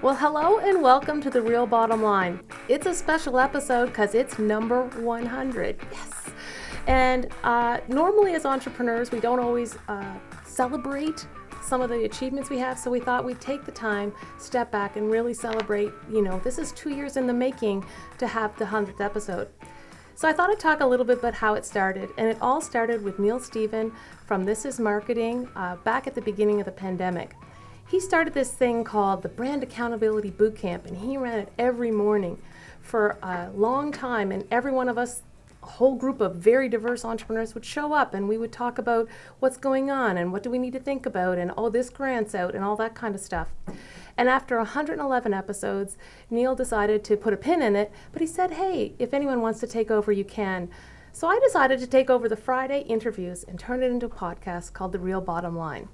Well, hello and welcome to The Real Bottom Line. It's a special episode because it's number 100. Yes. And normally as entrepreneurs, we don't always celebrate some of the achievements we have. So we thought we'd take the time, step back and really celebrate, this is 2 years in the making to have the 100th episode. So I thought I'd talk a little bit about how it started. And it all started with Neil Stephen from This Is Marketing back at the beginning of the pandemic. He started this thing called the Brand Accountability Bootcamp, and he ran it every morning for a long time. And every one of us, a whole group of very diverse entrepreneurs, would show up and we would talk about what's going on and what do we need to think about and this grant's out and all that kind of stuff. And after 111 episodes, Neil decided to put a pin in it, but he said, hey, if anyone wants to take over, you can. So I decided to take over the Friday interviews and turn it into a podcast called The Real Bottom Line.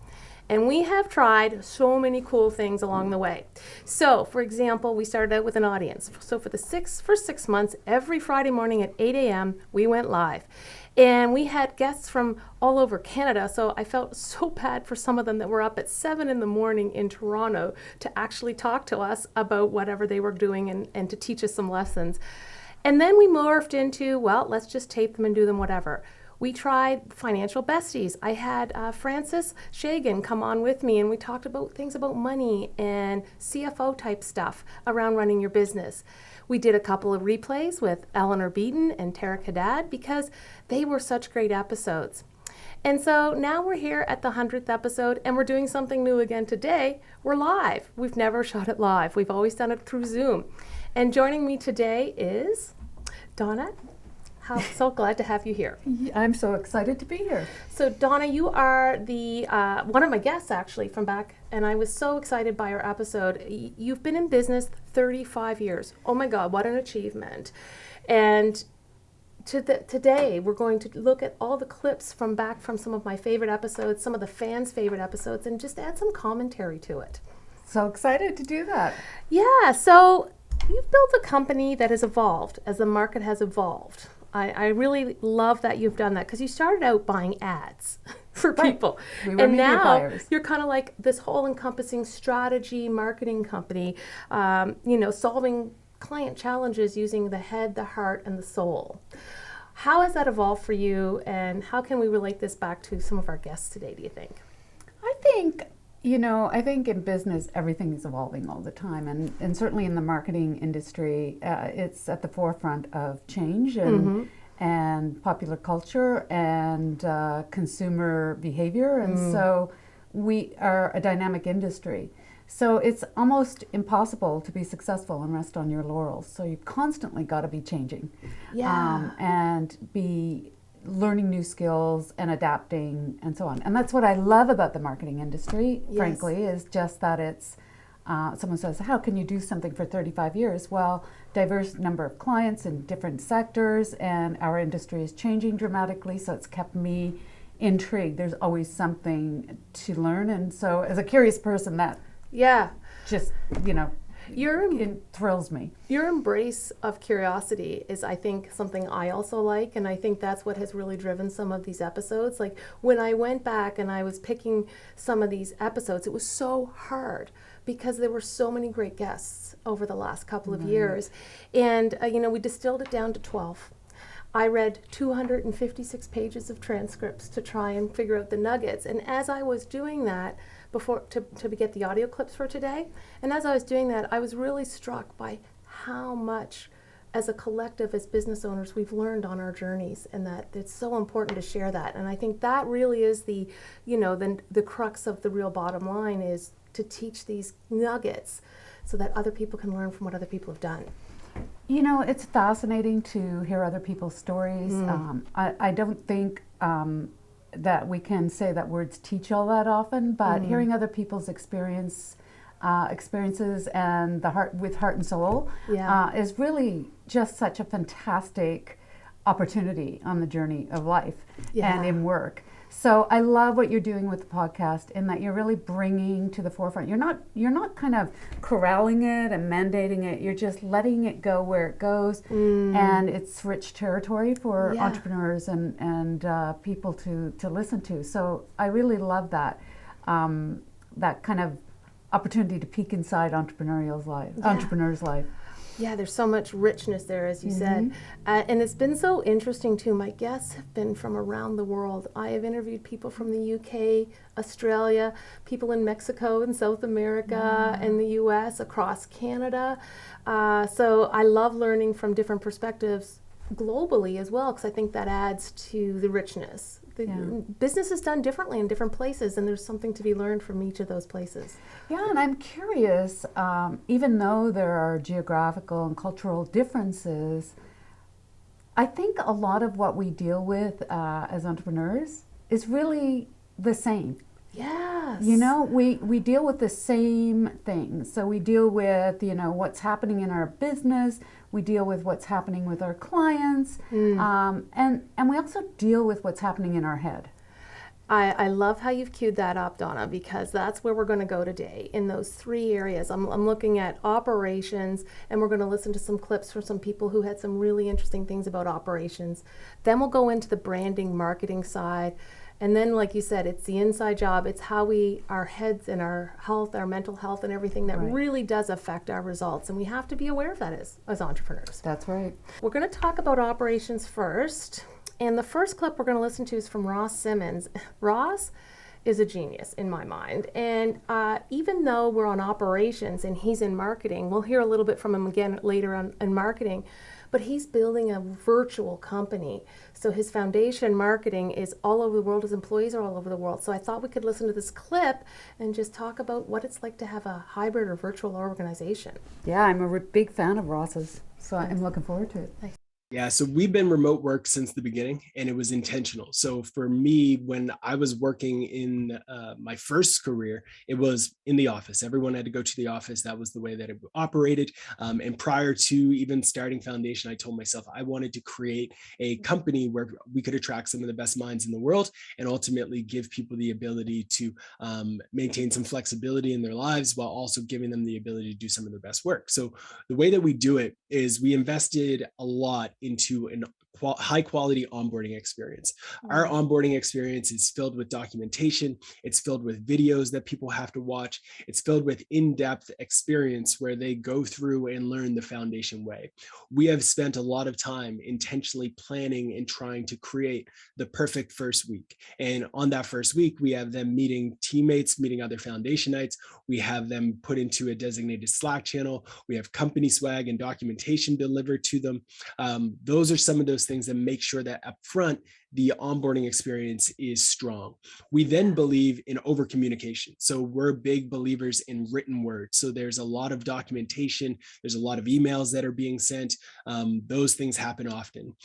And we have tried so many cool things along the way. So, for example, we started out with an audience. So for the first 6 months, every Friday morning at 8 a.m., we went live. And we had guests from all over Canada, so I felt so bad for some of them that were up at 7 in the morning in Toronto to actually talk to us about whatever they were doing and to teach us some lessons. And then we morphed into, let's just tape them and do them whatever. We tried Financial Besties. I had Francis Shagan come on with me, and we talked about things about money and CFO type stuff around running your business. We did a couple of replays with Eleanor Beaton and Tara Haddad because they were such great episodes. And so now we're here at the 100th episode, and we're doing something new again today. We're live. We've never shot it live. We've always done it through Zoom. And joining me today is Donna. I'm so glad to have you here. I'm so excited to be here. So Donna, you are the one of my guests actually from back, and I was so excited by our episode. You've been in business 35 years. Oh my God, what an achievement. And today we're going to look at all the clips from some of my favorite episodes, some of the fans' favorite episodes, and just add some commentary to it. So excited to do that. Yeah, so you've built a company that has evolved as the market has evolved. I really love that you've done that because you started out buying ads for people. We were media buyers. You're kind of like this whole encompassing strategy marketing company, solving client challenges using the head, the heart, and the soul. How has that evolved for you, and how can we relate this back to some of our guests today, do you think? I think in business, everything is evolving all the time. And certainly in the marketing industry, it's at the forefront of change and popular culture and consumer behavior. And so we are a dynamic industry. So it's almost impossible to be successful and rest on your laurels. So you've constantly got to be changing and be learning new skills and adapting and so on. And that's what I love about the marketing industry, frankly, is just that it's, someone says, how can you do something for 35 years? Well, diverse number of clients in different sectors, and our industry is changing dramatically, so it's kept me intrigued. There's always something to learn, and so as a curious person, that just, it thrills me. Your embrace of curiosity is, I think, something I also like, and I think that's what has really driven some of these episodes. Like when I went back and I was picking some of these episodes, it was so hard because there were so many great guests over the last couple of years. And, we distilled it down to 12. I read 256 pages of transcripts to try and figure out the nuggets. And as I was doing that, before to get the audio clips for today, and as I was doing that, I was really struck by how much as a collective, as business owners, we've learned on our journeys, and that it's so important to share that. And I think that really is the crux of The Real Bottom Line, is to teach these nuggets so that other people can learn from what other people have done. It's fascinating to hear other people's stories. I don't think that we can say that words teach all that often, but hearing other people's experiences and with heart and soul is really just such a fantastic opportunity on the journey of life and in work. So I love what you're doing with the podcast, in that you're really bringing to the forefront. You're not kind of corralling it and mandating it. You're just letting it go where it goes, and it's rich territory for entrepreneurs and people to listen to. So I really love that that kind of opportunity to peek inside entrepreneur's life. Yeah, there's so much richness there, as you said. And it's been so interesting, too. My guests have been from around the world. I have interviewed people from the UK, Australia, people in Mexico and South America, and the US, across Canada. So I love learning from different perspectives globally as well, because I think that adds to the richness. Business is done differently in different places, and there's something to be learned from each of those places. Yeah, and I'm curious, even though there are geographical and cultural differences, I think a lot of what we deal with as entrepreneurs is really the same. Yes. You know, we deal with the same things. So we deal with, what's happening in our business. We deal with what's happening with our clients. And we also deal with what's happening in our head. I love how you've queued that up, Donna, because that's where we're going to go today, in those three areas. I'm looking at operations, and we're going to listen to some clips from some people who had some really interesting things about operations. Then we'll go into the branding, marketing side. And then, like you said, it's the inside job. It's how our heads and our health, our mental health and everything that really does affect our results. And we have to be aware of that as entrepreneurs. That's right. We're going to talk about operations first. And the first clip we're going to listen to is from Ross Simmons. Ross is a genius in my mind. And even though we're on operations and he's in marketing, we'll hear a little bit from him again later on in marketing, but he's building a virtual company. So his foundation marketing is all over the world. His employees are all over the world. So I thought we could listen to this clip and just talk about what it's like to have a hybrid or virtual organization. Yeah, I'm a big fan of Ross's, so I'm looking forward to it. Nice. Yeah, so we've been remote work since the beginning, and it was intentional. So for me, when I was working in my first career, it was in the office. Everyone had to go to the office. That was the way that it operated. And prior to even starting Foundation, I told myself I wanted to create a company where we could attract some of the best minds in the world and ultimately give people the ability to maintain some flexibility in their lives while also giving them the ability to do some of their best work. So the way that we do it is we invested a lot into an high quality onboarding experience. Our onboarding experience is filled with documentation. It's filled with videos that people have to watch. It's filled with in-depth experience where they go through and learn the Foundation way. We have spent a lot of time intentionally planning and trying to create the perfect first week. And on that first week, we have them meeting teammates, meeting other Foundationites. We have them put into a designated Slack channel. We have company swag and documentation delivered to them. Those are some of those things that make sure that up front, the onboarding experience is strong. We then believe in over communication. So we're big believers in written words. So there's a lot of documentation. There's a lot of emails that are being sent. Those things happen often.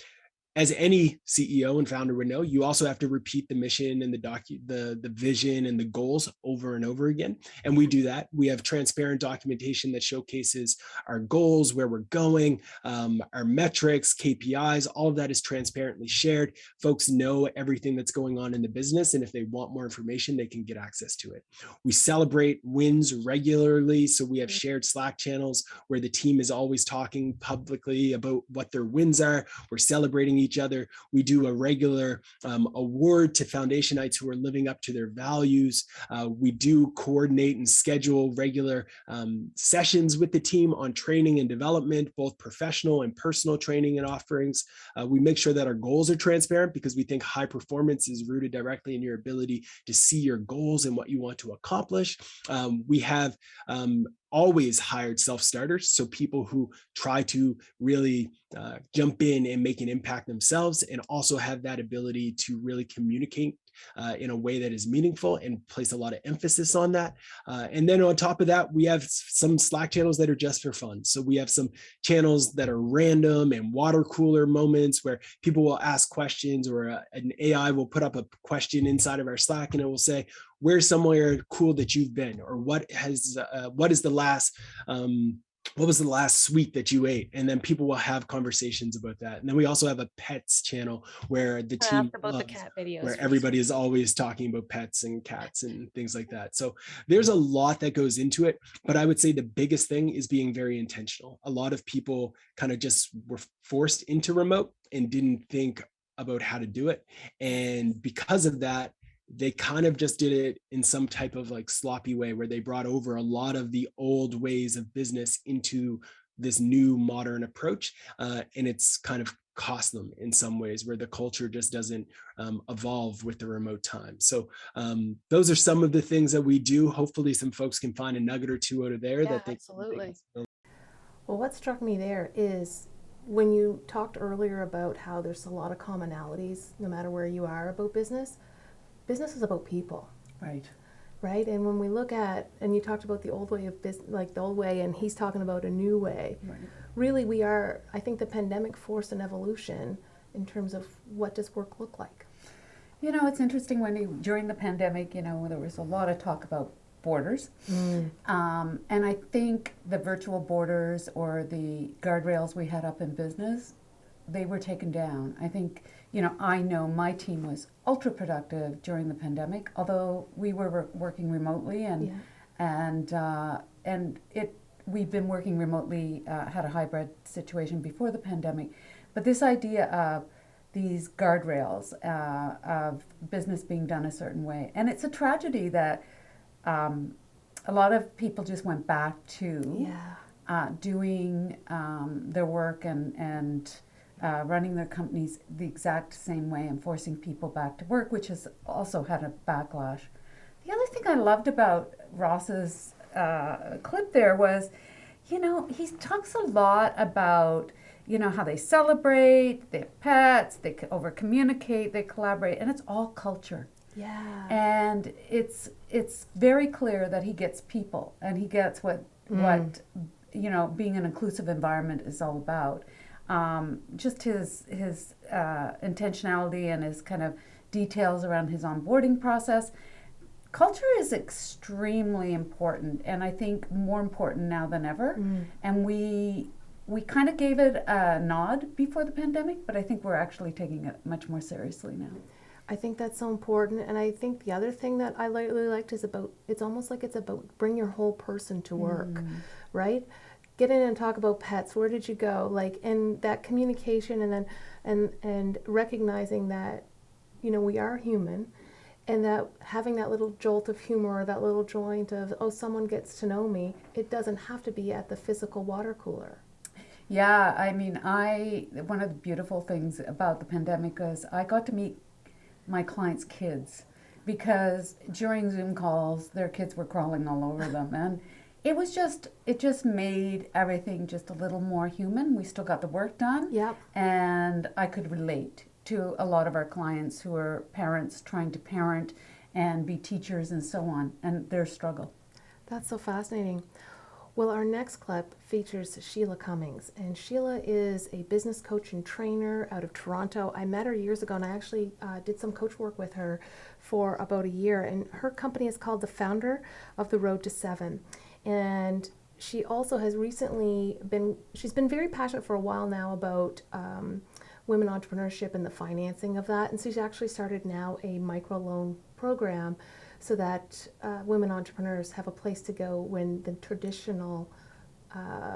As any CEO and founder would know, you also have to repeat the mission and the vision and the goals over and over again. And we do that. We have transparent documentation that showcases our goals, where we're going, our metrics, KPIs, all of that is transparently shared. Folks know everything that's going on in the business. And if they want more information, they can get access to it. We celebrate wins regularly. So we have shared Slack channels where the team is always talking publicly about what their wins are. We're celebrating each other. We do a regular award to Foundationites who are living up to their values. We do coordinate and schedule regular sessions with the team on training and development, both professional and personal training and offerings. We make sure that our goals are transparent because we think high performance is rooted directly in your ability to see your goals and what you want to accomplish. We have always hired self-starters, so people who try to really jump in and make an impact themselves and also have that ability to really communicate in a way that is meaningful and place a lot of emphasis on that. And then on top of that, we have some Slack channels that are just for fun. So we have some channels that are random and water cooler moments where people will ask questions, or an AI will put up a question inside of our Slack and it will say, where's somewhere cool that you've been, or what was the last sweet that you ate? And then people will have conversations about that. And then we also have a pets channel where the team about the cat videos, where everybody is always talking about pets and cats and things like that. So there's a lot that goes into it, but I would say the biggest thing is being very intentional. A lot of people kind of just were forced into remote and didn't think about how to do it. And because of that, they kind of just did it in some type of like sloppy way where they brought over a lot of the old ways of business into this new modern approach. And it's kind of cost them in some ways where the culture just doesn't evolve with the remote time. So those are some of the things that we do. Hopefully some folks can find a nugget or two out of there that they absolutely. can. Well, what struck me there is when you talked earlier about how there's a lot of commonalities no matter where you are about business. Business is about people. Right? And when we look at, and you talked about the old way of business, like the old way, and he's talking about a new way. Right. Really, we are, I think the pandemic forced an evolution in terms of what does work look like. You know, it's interesting during the pandemic, you know, there was a lot of talk about borders. And I think the virtual borders or the guardrails we had up in business, they were taken down. I think, you know, I know my team was ultra productive during the pandemic, although we were working remotely we've been working remotely, had a hybrid situation before the pandemic. But this idea of these guardrails of business being done a certain way, and it's a tragedy that a lot of people just went back to doing their work and running their companies the exact same way and forcing people back to work, which has also had a backlash. The other thing I loved about Ross's clip there was, you know, he talks a lot about, you know, how they celebrate, they have pets, they over communicate, they collaborate, and it's all culture. Yeah. And it's very clear that he gets people, and he gets what you know, being an inclusive environment is all about. Just his intentionality and his kind of details around his onboarding process. Culture is extremely important, and I think more important now than ever. And we kind of gave it a nod before the pandemic, but I think we're actually taking it much more seriously now. I think that's so important, and I think the other thing that I really liked is it's almost like it's about bring your whole person to work, right? Get in and talk about pets. Where did you go? Like, and that communication, and then and recognizing that, you know, we are human, and that having that little jolt of humor or that little joint of, oh, someone gets to know me. It doesn't have to be at the physical water cooler. Yeah, I mean, one of the beautiful things about the pandemic was I got to meet my clients' kids, because during Zoom calls, their kids were crawling all over them, and it just made everything just a little more human. We still got the work done. Yep. And I could relate to a lot of our clients who are parents trying to parent and be teachers and so on, and their struggle. That's so fascinating. Well, our next clip features Shelagh Cummins, and Shelagh is a business coach and trainer out of Toronto. I met her years ago, and I actually did some coach work with her for about a year, and her company is called The Founder of the Road to Seven. And she also has she's been very passionate for a while now about women entrepreneurship and the financing of that. And she's actually started now a microloan program so that women entrepreneurs have a place to go when the traditional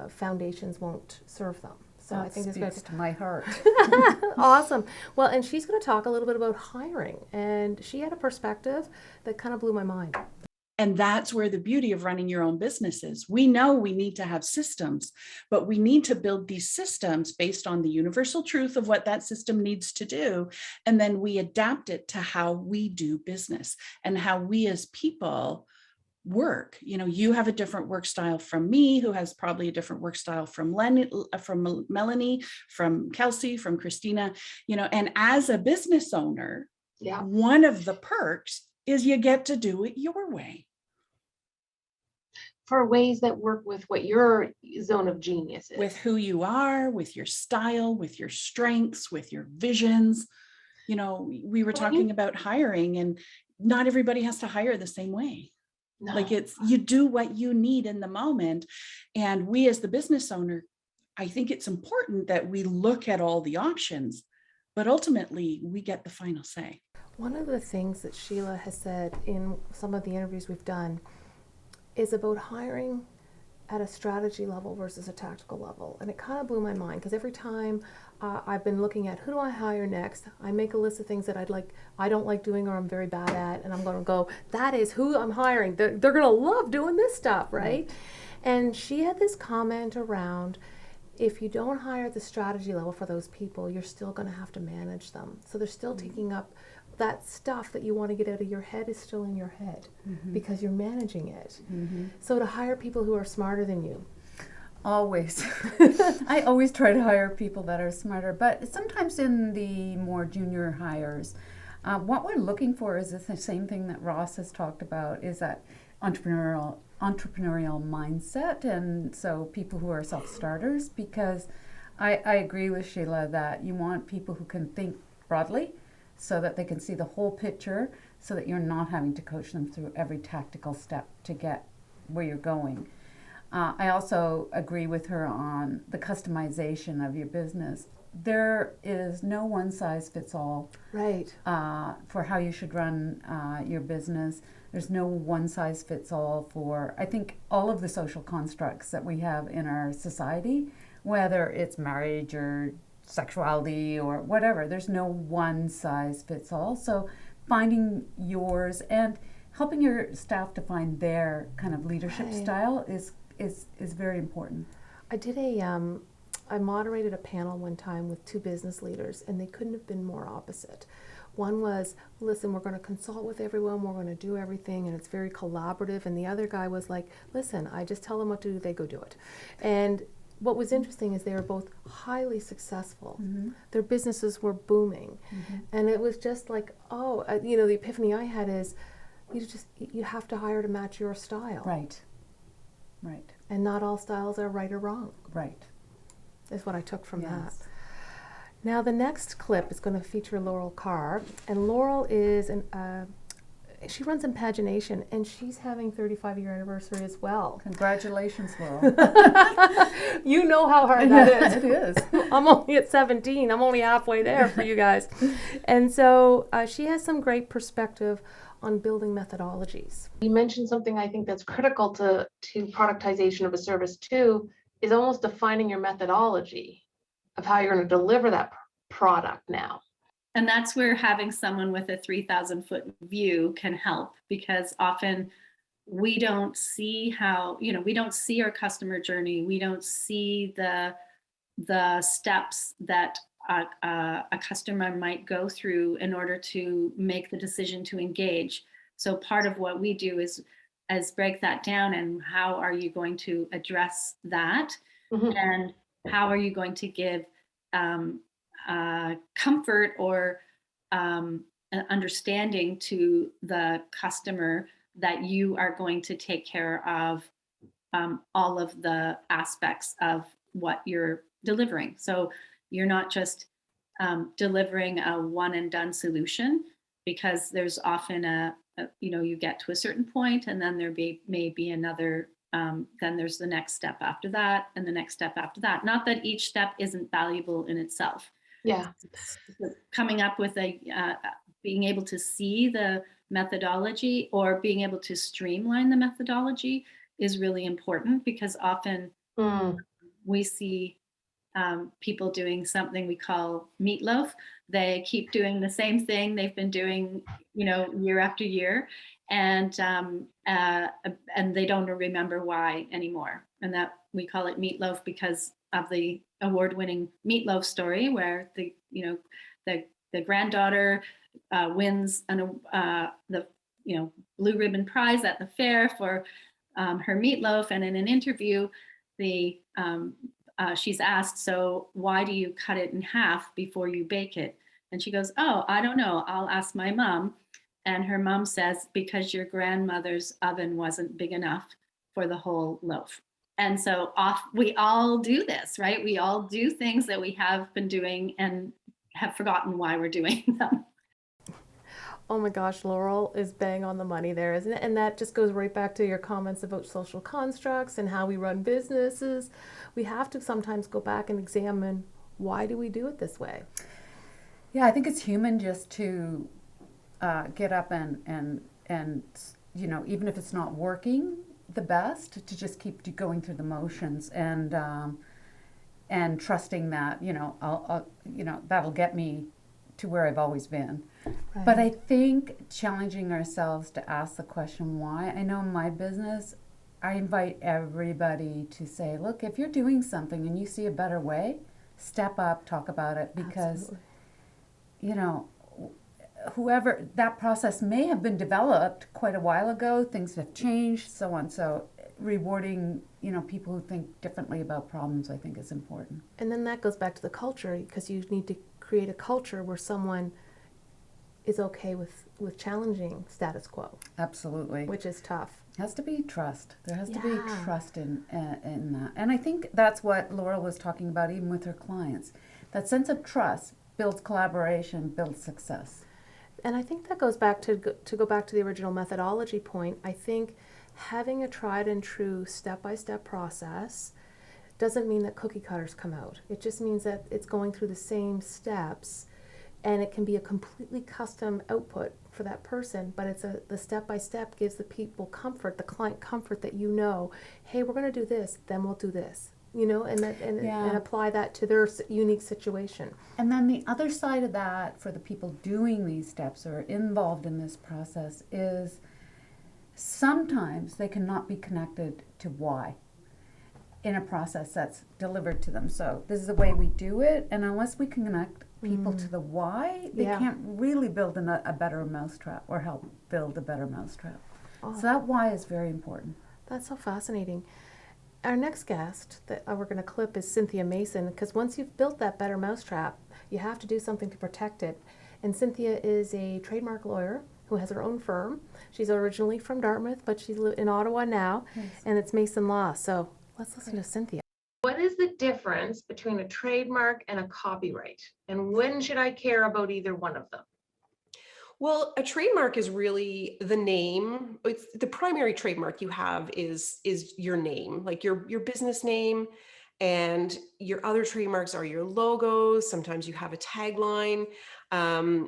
foundations won't serve them. So that I think this speaks to my heart. Awesome. Well, and she's going to talk a little bit about hiring, and she had a perspective that kind of blew my mind. And that's where the beauty of running your own business is. We know we need to have systems, but we need to build these systems based on the universal truth of what that system needs to do. And then we adapt it to how we do business and how we as people work. You know, you have a different work style from me, who has probably a different work style from Melanie, from Kelsey, from Christina, you know, and as a business owner, one of the perks is you get to do it your way. For ways that work with what your zone of genius is. With who you are, with your style, with your strengths, with your visions. You know, we were talking about hiring, and not everybody has to hire the same way. No. Like you do what you need in the moment. And we as the business owner, I think it's important that we look at all the options, but ultimately we get the final say. One of the things that Shelagh has said in some of the interviews we've done is about hiring. at a strategy level versus a tactical level. And it kind of blew my mind because every time I've been looking at who do I hire next, I make a list of things that I don't like doing or I'm very bad at, and I'm going to go, that is who I'm hiring. They're going to love doing this stuff, right? And she had this comment around, if you don't hire at the strategy level for those people, you're still going to have to manage them. So they're still taking up that stuff that you want to get out of your head is still in your head because you're managing it. So to hire people who are smarter than you. Always. I always try to hire people that are smarter, but sometimes in the more junior hires, what we're looking for is the same thing that Ross has talked about, is that entrepreneurial mindset, and so people who are self-starters, because I agree with Shelagh that you want people who can think broadly so that they can see the whole picture, so that you're not having to coach them through every tactical step to get where you're going. I also agree with her on the customization of your business. There is no one size fits all for how you should run your business. There's no one size fits all for, I think, all of the social constructs that we have in our society, whether it's marriage or sexuality or whatever. There's no one size fits all. So finding yours and helping your staff to find their kind of leadership style is very important. I moderated a panel one time with two business leaders, and they couldn't have been more opposite. One was, listen, we're going to consult with everyone, we're going to do everything, and it's very collaborative. And the other guy was like, listen, I just tell them what to do, they go do it. And what was interesting is they were both highly successful. Their businesses were booming. And it was just like, the epiphany I had is, you have to hire to match your style. Right. And not all styles are right or wrong. Right. Is what I took from that. Now the next clip is going to feature Laural Carr, and Laural is she runs in pagination, and she's having 35-year anniversary as well. Congratulations, Laural. You know how hard that is. It is. I'm only at 17. I'm only halfway there for you guys. And so she has some great perspective on building methodologies. You mentioned something I think that's critical to productization of a service too, is almost defining your methodology of how you're going to deliver that product now. And that's where having someone with a 3,000-foot view can help, because often we don't see we don't see our customer journey. We don't see the steps that a customer might go through in order to make the decision to engage. So part of what we do is break that down, and how are you going to address that, and how are you going to give comfort or understanding to the customer that you are going to take care of all of the aspects of what you're delivering. So you're not just delivering a one and done solution, because there's often you get to a certain point, and then there may be another, then there's the next step after that, and the next step after that. Not that each step isn't valuable in itself. Yeah. Coming up with being able to see the methodology, or being able to streamline the methodology, is really important, because often we see people doing something we call meatloaf. They keep doing the same thing they've been doing, year after year, and they don't remember why anymore. And that we call it meatloaf because of the award-winning Meatloaf story, where the granddaughter wins the blue ribbon prize at the fair for her meatloaf, and in an interview, she's asked, so why do you cut it in half before you bake it? And she goes, oh, I don't know, I'll ask my mom. And her mom says, because your grandmother's oven wasn't big enough for the whole loaf. And so we all do this, right? We all do things that we have been doing and have forgotten why we're doing them. Oh my gosh, Laural is bang on the money there, isn't it? And that just goes right back to your comments about social constructs and how we run businesses. We have to sometimes go back and examine, why do we do it this way? Yeah, I think it's human just to get up and even if it's not working, the best to just keep going through the motions and trusting that, I'll that'll get me to where I've always been. Right. But I think challenging ourselves to ask the question why. I know in my business, I invite everybody to say, look, if you're doing something and you see a better way, step up, talk about it, because, Absolutely. Whoever, that process may have been developed quite a while ago, things have changed, so on. So rewarding, people who think differently about problems, I think is important. And then that goes back to the culture, because you need to create a culture where someone is okay with challenging status quo, Absolutely. which is tough. Has to be trust. There has to be Yeah. trust in that. And I think that's what Laural was talking about even with her clients. That sense of trust builds collaboration, builds success. And I think that goes back to go back to the original methodology point. I think having a tried and true step-by-step process doesn't mean that cookie cutters come out. It just means that it's going through the same steps, and it can be a completely custom output for that person, but it's the step-by-step gives the people comfort, the client comfort that hey, we're going to do this, then we'll do this. And apply that to their unique situation. And then the other side of that for the people doing these steps or involved in this process is sometimes they cannot be connected to why in a process that's delivered to them. So this is the way we do it, and unless we can connect people to the why, they can't really build a better mousetrap or help build a better mousetrap. So that why is very important. That's so fascinating. Our next guest that we're going to clip is Cynthia Mason, because once you've built that better mousetrap, you have to do something to protect it. And Cynthia is a trademark lawyer who has her own firm. She's originally from Dartmouth, but she's in Ottawa now, and it's Mason Law. So let's listen to Cynthia. What is the difference between a trademark and a copyright? And when should I care about either one of them? Well, a trademark is really the name. It's the primary trademark you have is your name, like your business name, and your other trademarks are your logos. Sometimes you have a tagline.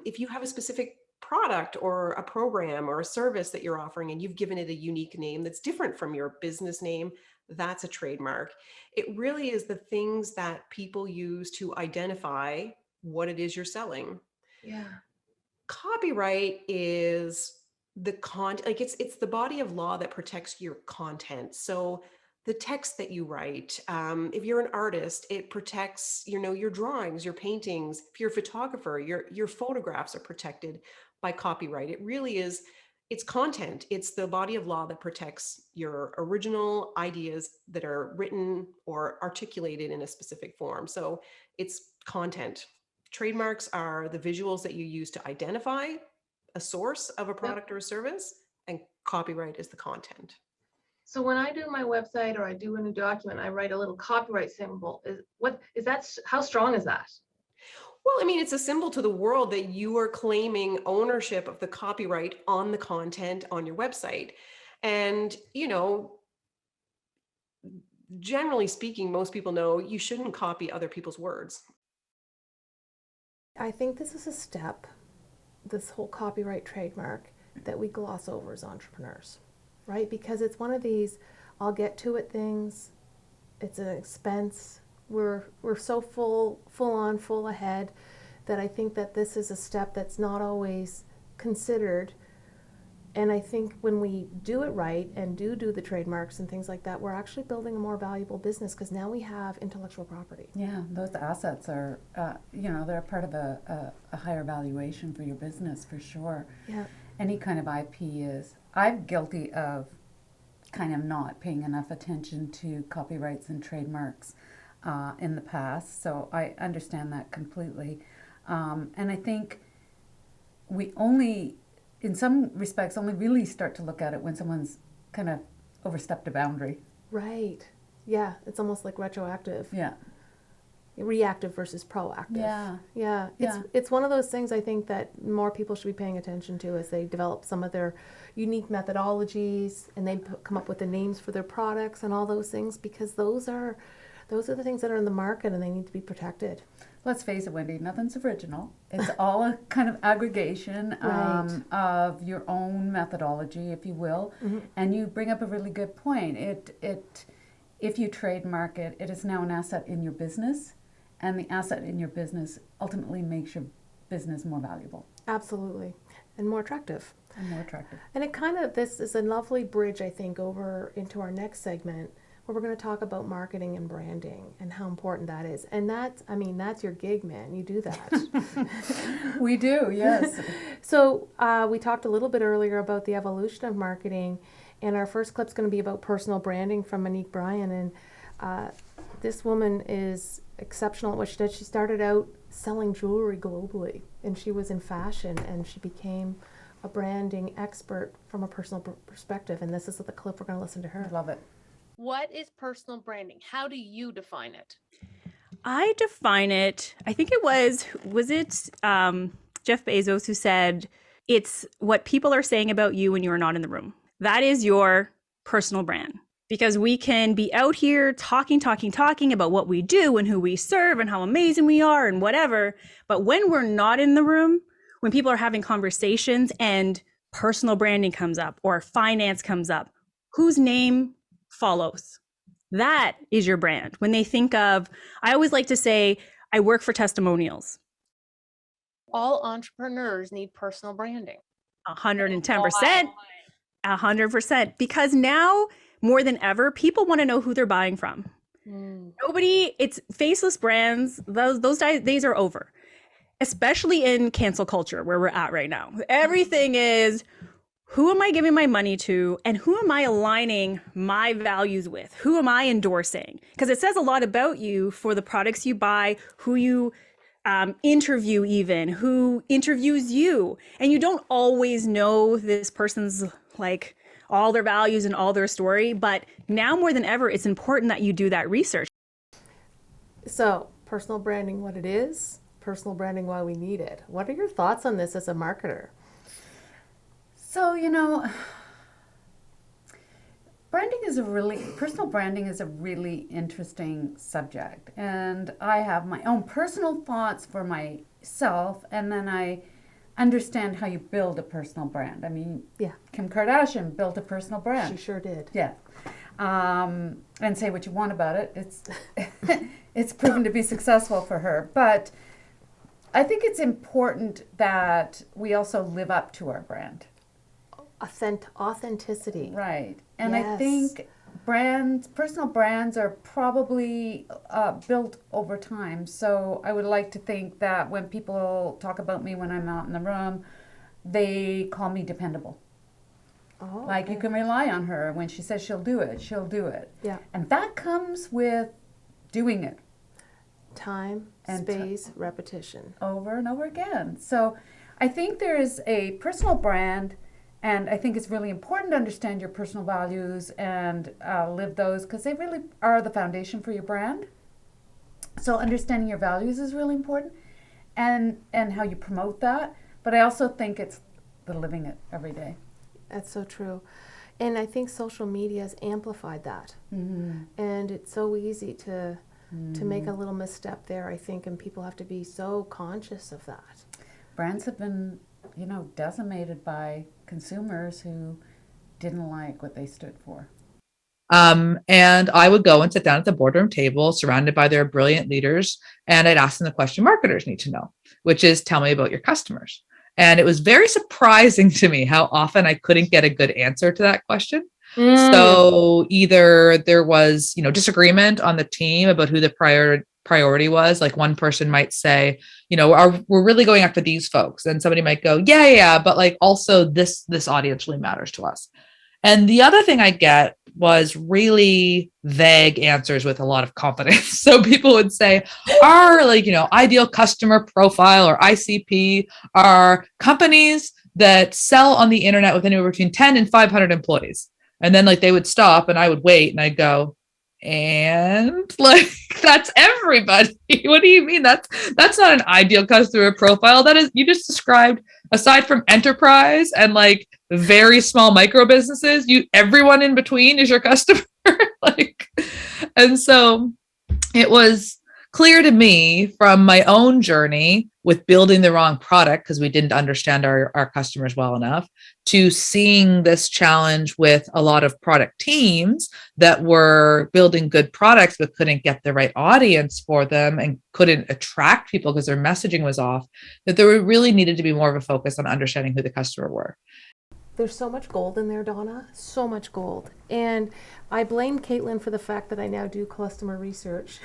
If you have a specific product or a program or a service that you're offering and you've given it a unique name that's different from your business name, that's a trademark. It really is the things that people use to identify what it is you're selling. Yeah. Copyright is it's the body of law that protects your content. So the text that you write, if you're an artist, it protects, your drawings, your paintings. If you're a photographer, your photographs are protected by copyright. It really is, it's content. It's the body of law that protects your original ideas that are written or articulated in a specific form. So it's content. Trademarks are the visuals that you use to identify a source of a product or a service, and copyright is the content. So when I do my website or I do a new document, I write a little copyright symbol. How strong is that? Well, it's a symbol to the world that you are claiming ownership of the copyright on the content on your website. And, generally speaking, most people know you shouldn't copy other people's words. I think this is a step, this whole copyright trademark, that we gloss over as entrepreneurs, right? Because it's one of these, I'll get to it things. It's an expense. We're so full ahead that I think that this is a step that's not always considered. And I think when we do it right and do the trademarks and things like that, we're actually building a more valuable business, because now we have intellectual property. Yeah, those assets are, they're part of a higher valuation for your business, for sure. Yeah. Any kind of IP is. I'm guilty of kind of not paying enough attention to copyrights and trademarks in the past, so I understand that completely. And I think we only, in some respects, only really start to look at it when someone's kind of overstepped a boundary. Right. Yeah, it's almost like retroactive. Yeah. Reactive versus proactive. Yeah. It's one of those things I think that more people should be paying attention to as they develop some of their unique methodologies and they come up with the names for their products and all those things, because those are those are the things that are in the market and they need to be protected. Let's face it, Wendy, nothing's original. It's all a kind of aggregation Right. of your own methodology, if you will. And you bring up a really good point. If you trademark it, it is now an asset in your business, and the asset in your business ultimately makes your business more valuable Absolutely. And more attractive. and more attractive. And this is a lovely bridge, I think, over into our next segment where we're going to talk about marketing and branding and how important that is. And that's your gig, man. You do that. We do, yes. So we talked a little bit earlier about the evolution of marketing, and our first clip's going to be about personal branding from Monique Bryan. And this woman is exceptional at what she did. She started out selling jewelry globally, and she was in fashion, and she became a branding expert from a personal perspective. And this is the clip we're going to listen to her. I love it. What is personal branding? How do you define it? I define it, I think it was Jeff Bezos who said, it's what people are saying about you when you are not in the room. That is your personal brand. Because we can be out here talking about what we do and who we serve and how amazing we are and whatever. But when we're not in the room, when people are having conversations and personal branding comes up or finance comes up, whose name follows? That is your brand. When they think of, I always like to say, I work for testimonials. All entrepreneurs need personal branding. 110%. 100%. Because now, more than ever, people want to know who they're buying from. It's faceless brands. Those days are over, especially in cancel culture where we're at right now. Everything is, who am I giving my money to, and who am I aligning my values with? Who am I endorsing? Because it says a lot about you for the products you buy, who you interview, even who interviews you. And you don't always know this person's like all their values and all their story, but now more than ever, it's important that you do that research. So, personal branding, what it is, personal branding, why we need it. What are your thoughts on this as a marketer? So, personal branding is a really interesting subject. And I have my own personal thoughts for myself, and then I understand how you build a personal brand. I mean, Yeah. Kim Kardashian built a personal brand. She sure did. Yeah. And say what you want about it. It's proven to be successful for her. But I think it's important that we also live up to our brand. Authenticity. Right. And I Yes. think personal brands are probably built over time. So I would like to think that when people talk about me when I'm out in the room, they call me dependable. Oh, Like, okay. you can rely on her. When she says she'll do it, she'll do it. Yeah. And that comes with doing it Time, And space, repetition. over and over again. So I think there is a personal brand, and I think it's really important to understand your personal values and live those, because they really are the foundation for your brand. So understanding your values is really important, and how you promote that. But I also think it's the living it every day. That's so true. And I think social media has amplified that. And it's so easy to make a little misstep there, I think, and people have to be so conscious of that. Brands have been, decimated by consumers who didn't like what they stood for. And I would go and sit down at the boardroom table surrounded by their brilliant leaders. And I'd ask them the question marketers need to know, which is, tell me about your customers. And it was very surprising to me how often I couldn't get a good answer to that question. So either there was, disagreement on the team about who the priority was. Like one person might say, we're really going after these folks. And somebody might go, yeah, but like also this audience really matters to us. And the other thing I get was really vague answers with a lot of confidence. So people would say, our ideal customer profile or ICP are companies that sell on the internet with anywhere between 10 and 500 employees. And then they would stop and I would wait and I'd go, and that's everybody. What do you mean? That's not an ideal customer profile. That is, you just described, aside from enterprise and very small micro businesses, everyone in between is your customer. And so it was clear to me from my own journey with building the wrong product because we didn't understand our customers well enough, to seeing this challenge with a lot of product teams that were building good products but couldn't get the right audience for them and couldn't attract people because their messaging was off, that there really needed to be more of a focus on understanding who the customer were. There's so much gold in there, Donna, so much gold. And I blame Katelyn for the fact that I now do customer research.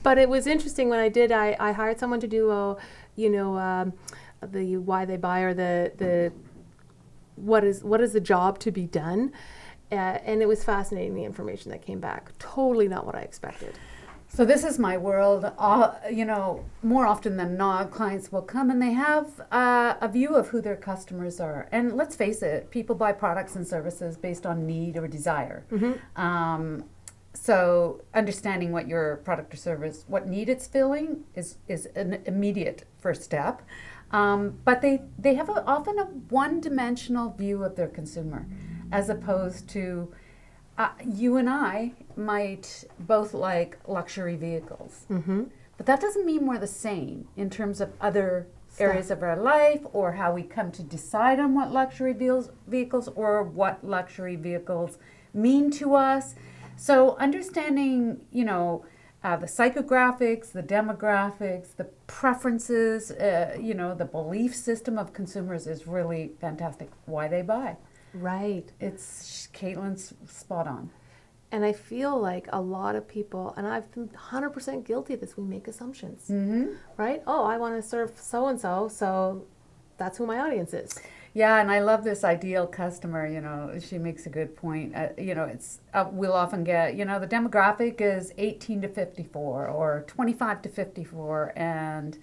But it was interesting when I did, I hired someone to do the why they buy, or the what is the job to be done. And it was fascinating, the information that came back. Totally not what I expected. So this is my world. More often than not, clients will come and they have a view of who their customers are. And let's face it, people buy products and services based on need or desire. Mm-hmm. So understanding what your product or service, what need it's filling is an immediate first step. But they have often a one-dimensional view of their consumer, as opposed to you and I might both like luxury vehicles, mm-hmm. but that doesn't mean we're the same in terms of other areas of our life, or how we come to decide on what luxury vehicles or what luxury vehicles mean to us. So understanding, the psychographics, the demographics, the preferences, the belief system of consumers is really fantastic. Why they buy. Right. It's Katelyn's spot on. And I feel like a lot of people, and I've been 100% guilty of this, we make assumptions, mm-hmm. right? Oh, I want to serve so-and-so, so that's who my audience is. Yeah, and I love this ideal customer, she makes a good point. We'll often get, the demographic is 18 to 54 or 25 to 54, and,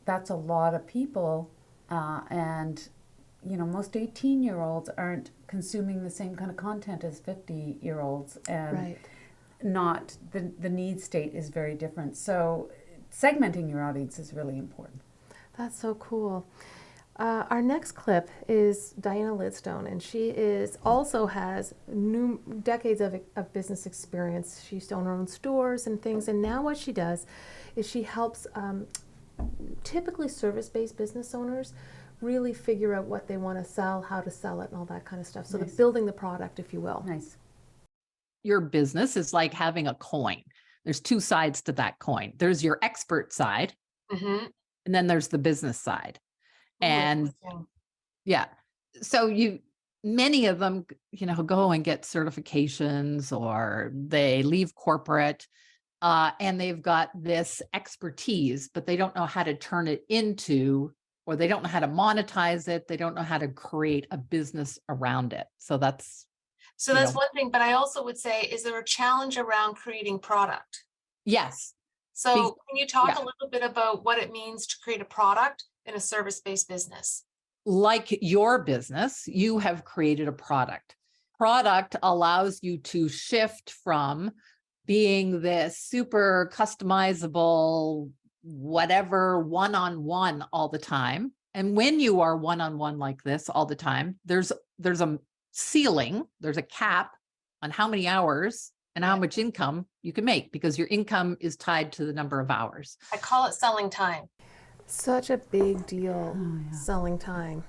that's a lot of people, and most 18-year-olds aren't consuming the same kind of content as 50-year-olds, and right. not the need state is very different. So segmenting your audience is really important. That's so cool. Our next clip is Diana Lidstone, and she also has decades of business experience. She used to own her own stores and things, and now what she does is she helps typically service-based business owners really figure out what they want to sell, how to sell it, and all that kind of stuff. So nice. Building the product, if you will. Nice. Your business is like having a coin. There's two sides to that coin. There's your expert side, mm-hmm. and then there's the business side. And yeah, so many of them, go and get certifications, or they leave corporate, and they've got this expertise, but they don't know how to turn it into, or they don't know how to monetize it. They don't know how to create a business around it. So that's one thing, but I also would say, is there a challenge around creating product? Yes. So can you talk a little bit about what it means to create a product in a service-based business? Like your business, you have created a product. Product allows you to shift from being this super customizable, whatever, one-on-one all the time. And when you are one-on-one like this all the time, there's a ceiling, there's a cap on how many hours and how much income you can make, because your income is tied to the number of hours. I call it selling time. Such a big deal, selling time,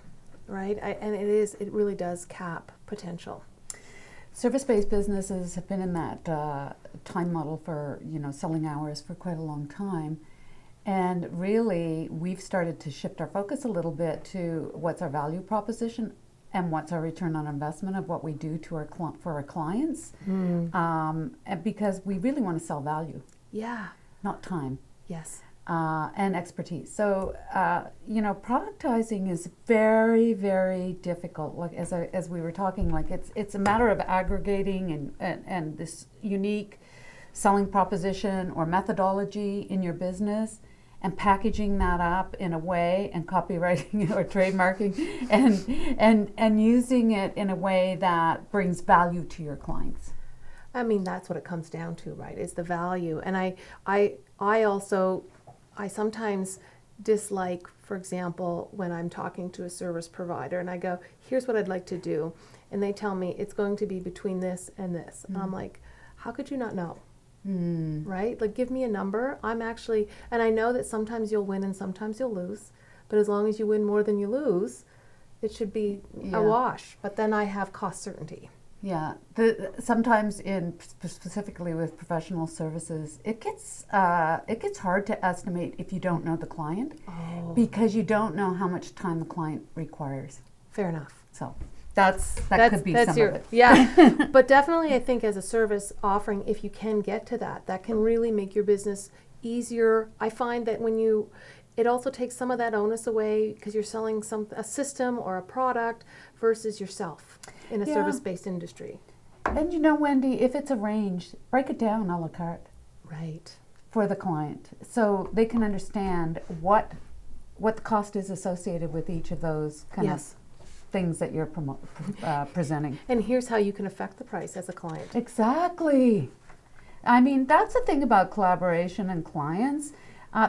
right? And it really does cap potential. Service-based businesses have been in that time model for, selling hours for quite a long time. And really, we've started to shift our focus a little bit to what's our value proposition and what's our return on investment of what we do to for our clients. And because we really want to sell value. Yeah. Not time. Yes. And expertise. So, productizing is very, very difficult. Like as we were talking, like it's a matter of aggregating and this unique selling proposition or methodology in your business, and packaging that up in a way, and copywriting or trademarking, and using it in a way that brings value to your clients. I mean, that's what it comes down to, right? Is the value. And I sometimes dislike, for example, when I'm talking to a service provider and I go, here's what I'd like to do. And they tell me it's going to be between this and this. Mm-hmm. And I'm like, how could you not know? Right? Like, give me a number. I'm actually, and I know that sometimes you'll win and sometimes you'll lose, but as long as you win more than you lose, it should be a wash. But then I have cost certainty. Yeah, sometimes specifically with professional services, it gets hard to estimate if you don't know the client, because you don't know how much time the client requires. Fair enough. So that could be some of it. Yeah, but definitely I think as a service offering, if you can get to that can really make your business easier. I find that it also takes some of that onus away because you're selling a system or a product versus yourself in a service-based industry. And you know, Wendy, if it's arranged, break it down a la carte. Right. For the client, so they can understand what the cost is associated with each of those kind of things that you're presenting. And here's how you can affect the price as a client. Exactly. I mean, that's the thing about collaboration and clients.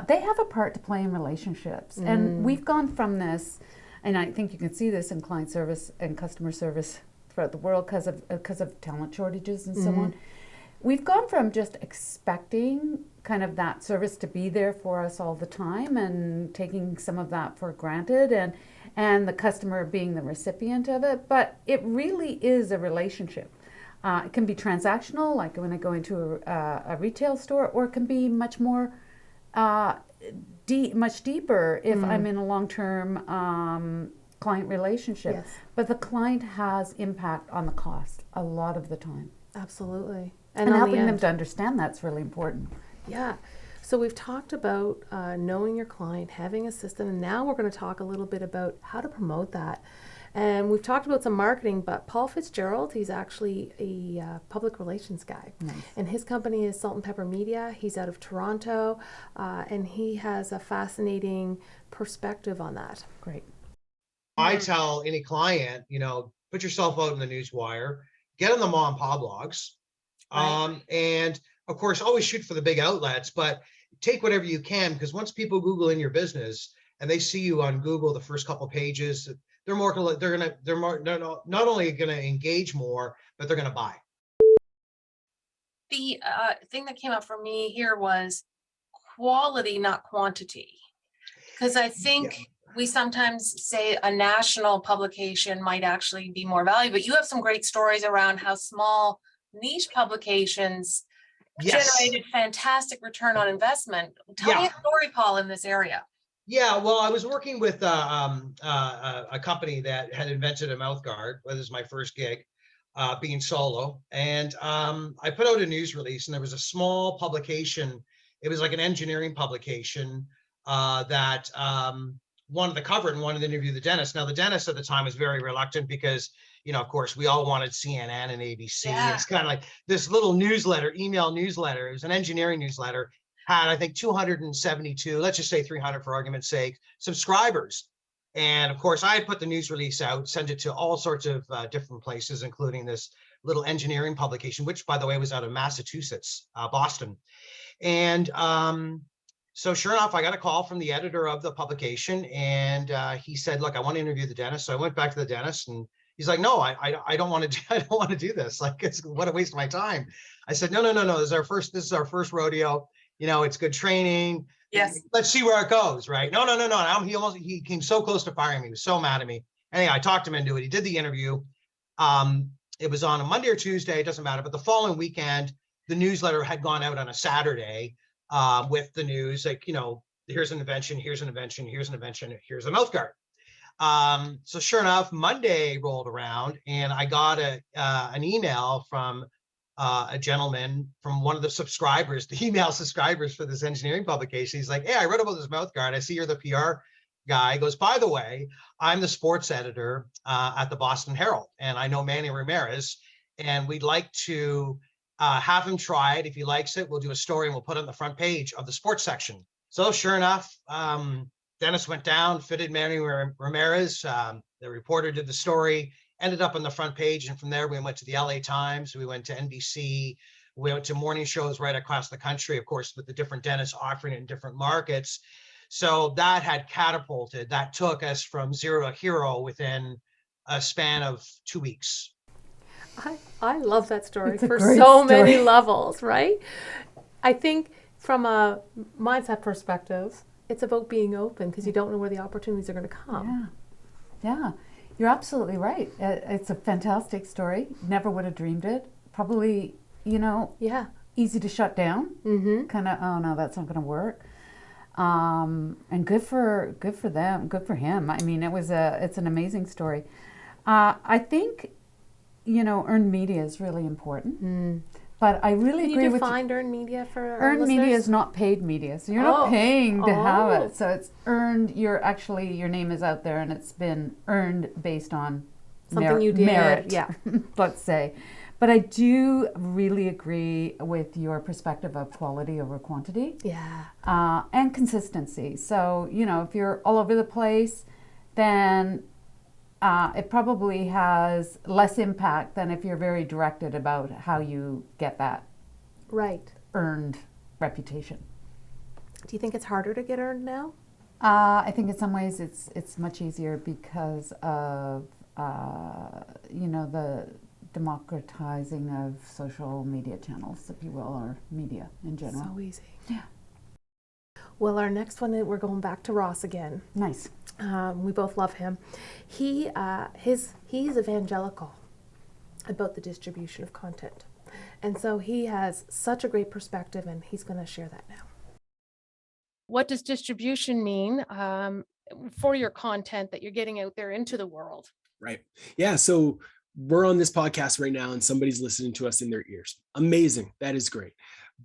They have a part to play in relationships. And we've gone from this, and I think you can see this in client service and customer service throughout the world because of talent shortages and so on. We've gone from just expecting kind of that service to be there for us all the time and taking some of that for granted and the customer being the recipient of it. But it really is a relationship. It can be transactional, like when I go into a retail store, or it can be much more much deeper if I'm in a long-term client relationship. Yes. But the client has impact on the cost a lot of the time. Absolutely. And helping them to understand that's really important. Yeah. So we've talked about knowing your client, having a system, and now we're going to talk a little bit about how to promote that. And we've talked about some marketing, but Paul Fitzgerald, he's actually a public relations guy. Nice. And his company is Salt and Pepper Media. He's out of Toronto, and he has a fascinating perspective on that. Great. I tell any client, put yourself out in the newswire, get on the mom and pop blogs, and of course, always shoot for the big outlets, but take whatever you can, because once people Google in your business and they see you on Google the first couple pages, they're not only going to engage more, but they're going to buy. The thing that came up for me here was quality, not quantity, because I think we sometimes say a national publication might actually be more valuable, but you have some great stories around how small niche publications generated fantastic return on investment. Tell me a story, Paul, in this area. Yeah, well, I was working with a company that had invented a mouth guard. Well, this is my first gig, being solo. And I put out a news release, and there was a small publication. It was like an engineering publication that wanted to cover it and wanted to interview the dentist. Now, the dentist at the time was very reluctant because, of course, we all wanted CNN and ABC. Yeah. It's kind of like this little newsletter, email newsletter. It was an engineering newsletter. Had, I think, 272, let's just say 300 for argument's sake, subscribers. And of course, I had put the news release out, sent it to all sorts of different places, including this little engineering publication, which, by the way, was out of Massachusetts, Boston. And so sure enough, I got a call from the editor of the publication, and he said, look, I want to interview the dentist. So I went back to the dentist, and he's like, no, I don't want to I don't want to do this. Like, what a waste of my time. I said, no. This is our first rodeo. It's good training. Yes. Let's see where it goes, right? No. He came so close to firing me. He was so mad at me. Anyway, I talked him into it. He did the interview. It was on a Monday or Tuesday. It doesn't matter. But the following weekend, the newsletter had gone out on a Saturday with the news, like, here's an invention, here's an invention, here's an invention, here's a mouth guard. So sure enough, Monday rolled around, and I got an email from a gentleman, from one of the subscribers, the email subscribers for this engineering publication. He's like, hey, I read about this mouth guard. I see you're the PR guy. He goes, by the way, I'm the sports editor at the Boston Herald, and I know Manny Ramirez, and we'd like to have him try it. If he likes it, we'll do a story and we'll put it on the front page of the sports section. So sure enough, Dennis went down, fitted Manny Ramirez. The reporter did the story, ended up on the front page. And from there, we went to the LA Times. We went to NBC. We went to morning shows right across the country, of course, with the different dentists offering it in different markets. So that had catapulted. That took us from zero to hero within a span of 2 weeks. I love that story It's a for great so many story. levels, right? I think from a mindset perspective, it's about being open because you don't know where the opportunities are going to come. Yeah, you're absolutely right. It's a fantastic story. Never would have dreamed it. Probably, Yeah. easy to shut down. Mm-hmm. Kind of, oh no, that's not going to work. And good for them, good for him. I mean, it's an amazing story. I think, earned media is really important. But I really Can agree you with you. define earned media for our Earned media listeners? is not paid media, so you're not paying to have it. So it's earned. Your name is out there, and it's been earned based on Something you did, merit. yeah. Let's say. But I do really agree with your perspective of quality over quantity. Yeah. And consistency. So if you're all over the place, then it probably has less impact than if you're very directed about how you get that Right. earned reputation. Do you think it's harder to get earned now? I think in some ways it's much easier because of the democratizing of social media channels, if you will, or media in general. So easy. Yeah. Well, our next one, we're going back to Ross again. Nice. We both love him. He's evangelical about the distribution of content. And so he has such a great perspective, and he's going to share that now. What does distribution mean for your content that you're getting out there into the world? Right. Yeah. So we're on this podcast right now and somebody's listening to us in their ears. Amazing. That is great.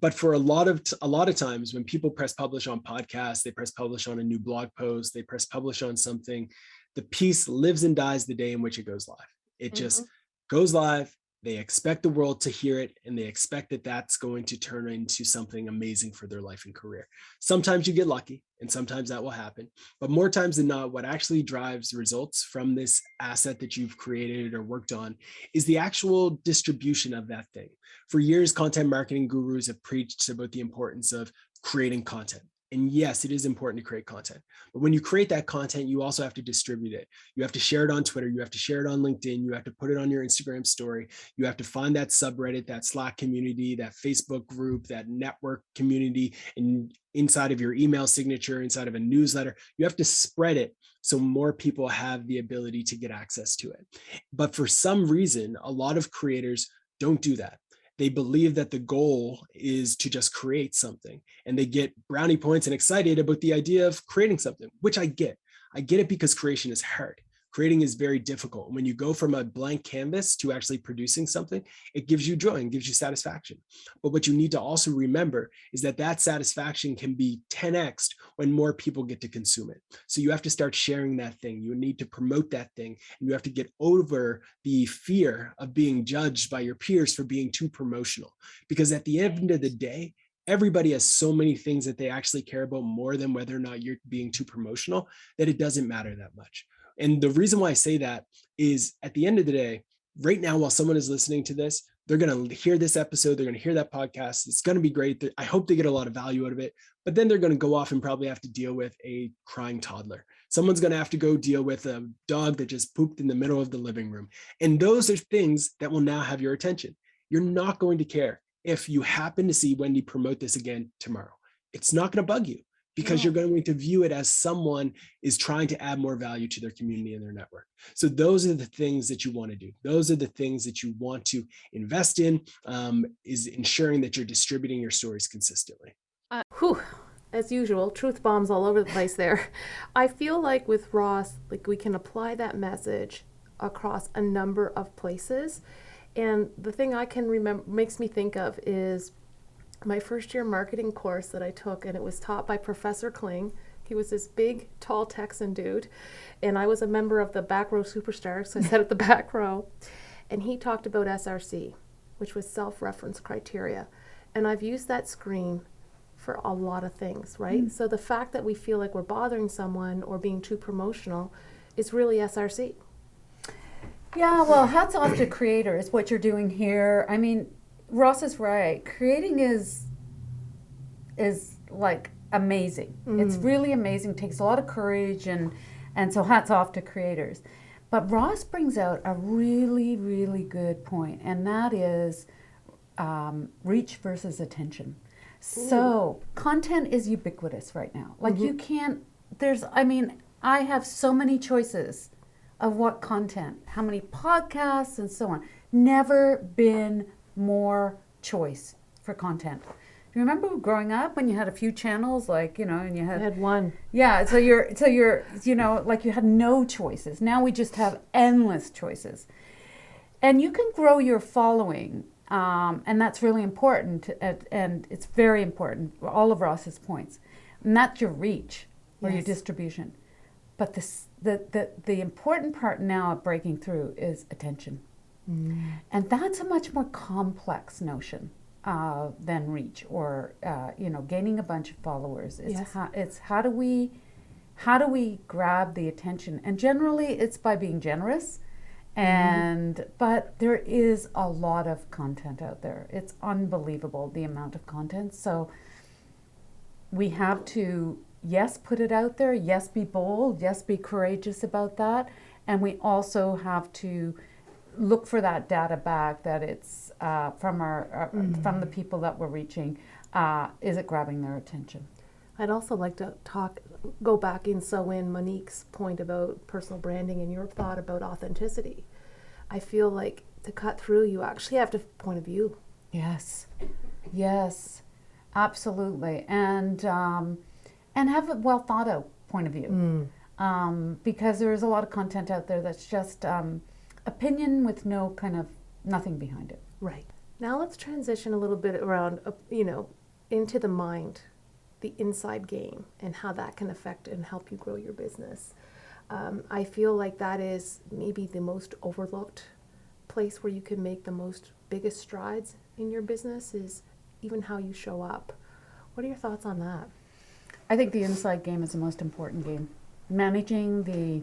But for a lot of times when people press publish on podcasts, they press publish on a new blog post, they press publish on something, the piece lives and dies the day in which it goes live. It just goes live. They expect the world to hear it, and they expect that that's going to turn into something amazing for their life and career. Sometimes you get lucky, and sometimes that will happen. But more times than not, what actually drives results from this asset that you've created or worked on is the actual distribution of that thing. For years, content marketing gurus have preached about the importance of creating content. And yes, it is important to create content. But when you create that content, you also have to distribute it. You have to share it on Twitter. You have to share it on LinkedIn. You have to put it on your Instagram story. You have to find that subreddit, that Slack community, that Facebook group, that network community, and inside of your email signature, inside of a newsletter. You have to spread it so more people have the ability to get access to it. But for some reason, a lot of creators don't do that. They believe that the goal is to just create something, and they get brownie points and excited about the idea of creating something, which I get. I get it because creation is hard. Creating is very difficult. When you go from a blank canvas to actually producing something, it gives you joy and gives you satisfaction. But what you need to also remember is that that satisfaction can be 10x'd when more people get to consume it. So you have to start sharing that thing. You need to promote that thing, and you have to get over the fear of being judged by your peers for being too promotional. Because at the end of the day, everybody has so many things that they actually care about more than whether or not you're being too promotional, that it doesn't matter that much. And the reason why I say that is at the end of the day, right now, while someone is listening to this, they're going to hear this episode, they're going to hear that podcast. It's going to be great. I hope they get a lot of value out of it, but then they're going to go off and probably have to deal with a crying toddler. Someone's going to have to go deal with a dog that just pooped in the middle of the living room. And those are things that will now have your attention. You're not going to care if you happen to see Wendy promote this again tomorrow. It's not going to bug you, because you're going to view it as someone is trying to add more value to their community and their network. So those are the things that you want to do. Those are the things that you want to invest in, is ensuring that you're distributing your stories consistently. As usual, truth bombs all over the place there. I feel like with Ross, like we can apply that message across a number of places. And the thing I can remember, makes me think of, is my first year marketing course that I took, and it was taught by Professor Kling. He was this big, tall Texan dude, and I was a member of the back row superstars, so I sat at the back row. And he talked about SRC, which was self-reference criteria. And I've used that screen for a lot of things, right? So the fact that we feel like we're bothering someone or being too promotional is really SRC. Yeah, well, hats off to creators, what you're doing here. I mean, Ross is right. Creating is like amazing. It's really amazing. Takes a lot of courage, and so hats off to creators. But Ross brings out a really, really good point, and that is reach versus attention. So content is ubiquitous right now. Like you can't, I have so many choices of what content, how many podcasts and so on. Never been more choice for content. Do you remember growing up when you had a few channels, like, and you I had one. Yeah, so you're, like you had no choices. Now we just have endless choices. And you can grow your following, and that's really important, and it's very important, all of Ross's points. And that's your reach or your distribution. But the important part now of breaking through is attention. And that's a much more complex notion than reach or gaining a bunch of followers. It's how do we grab the attention? And generally it's by being generous. But there is a lot of content out there. It's unbelievable, the amount of content. So we have to, yes, put it out there. Yes, be bold. Yes, be courageous about that. And we also have to look for that data back, that it's from the people that we're reaching. Is it grabbing their attention? I'd also like to go back in Monique's point about personal branding and your thought about authenticity. I feel like to cut through, you actually have to point of view. Yes, absolutely, and have a well thought out point of view, because there's a lot of content out there that's just opinion with no kind of nothing behind it. Right. Now let's transition a little bit around, into the mind, the inside game, and how that can affect and help you grow your business. I feel like that is maybe the most overlooked place where you can make the biggest strides in your business, is even how you show up. What are your thoughts on that? I think the inside game is the most important game. Managing the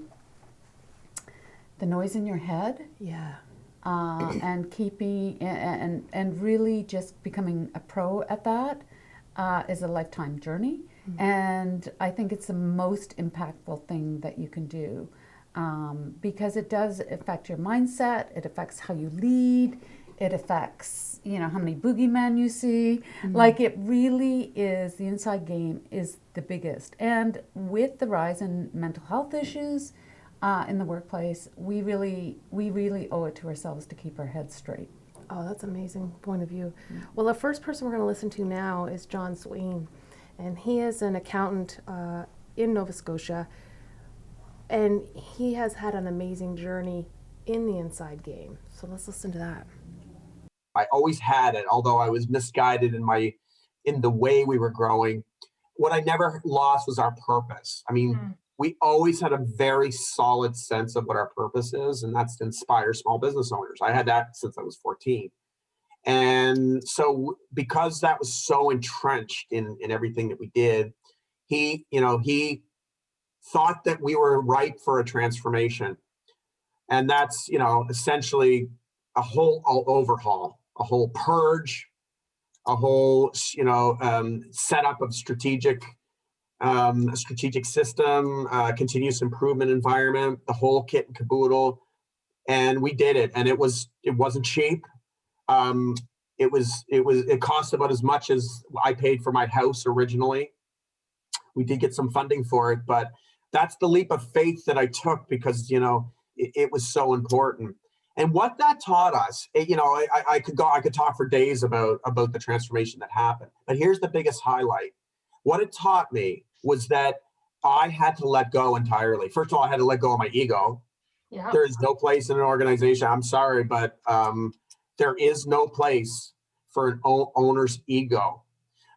noise in your head. Yeah. And keeping and really just becoming a pro at that is a lifetime journey. And I think it's the most impactful thing that you can do, because it does affect your mindset. It affects how you lead. It affects, how many boogeymen you see. Like, it really is, the inside game is the biggest. And with the rise in mental health issues in the workplace, we really owe it to ourselves to keep our heads straight. Oh, that's an amazing point of view. Well, the first person we're going to listen to now is John Swain, and he is an accountant in Nova Scotia, and he has had an amazing journey in the inside game. So let's listen to that. I always had it, although I was misguided in the way we were growing. What I never lost was our purpose. I mean, we always had a very solid sense of what our purpose is, and that's to inspire small business owners. I had that since I was 14. And so because that was so entrenched in everything that we did, he thought that we were ripe for a transformation. And that's, essentially a whole overhaul, a whole purge, a whole, setup of strategic system, continuous improvement environment, the whole kit and caboodle. And we did it. And it wasn't cheap. It cost about as much as I paid for my house originally. We did get some funding for it, but that's the leap of faith that I took because, it was so important. And what that taught us, I could talk for days about the transformation that happened, but here's the biggest highlight. What it taught me was that I had to let go entirely. First of all, I had to let go of my ego. Yeah. There is no place in an organization, I'm sorry, but there is no place for an owner's ego.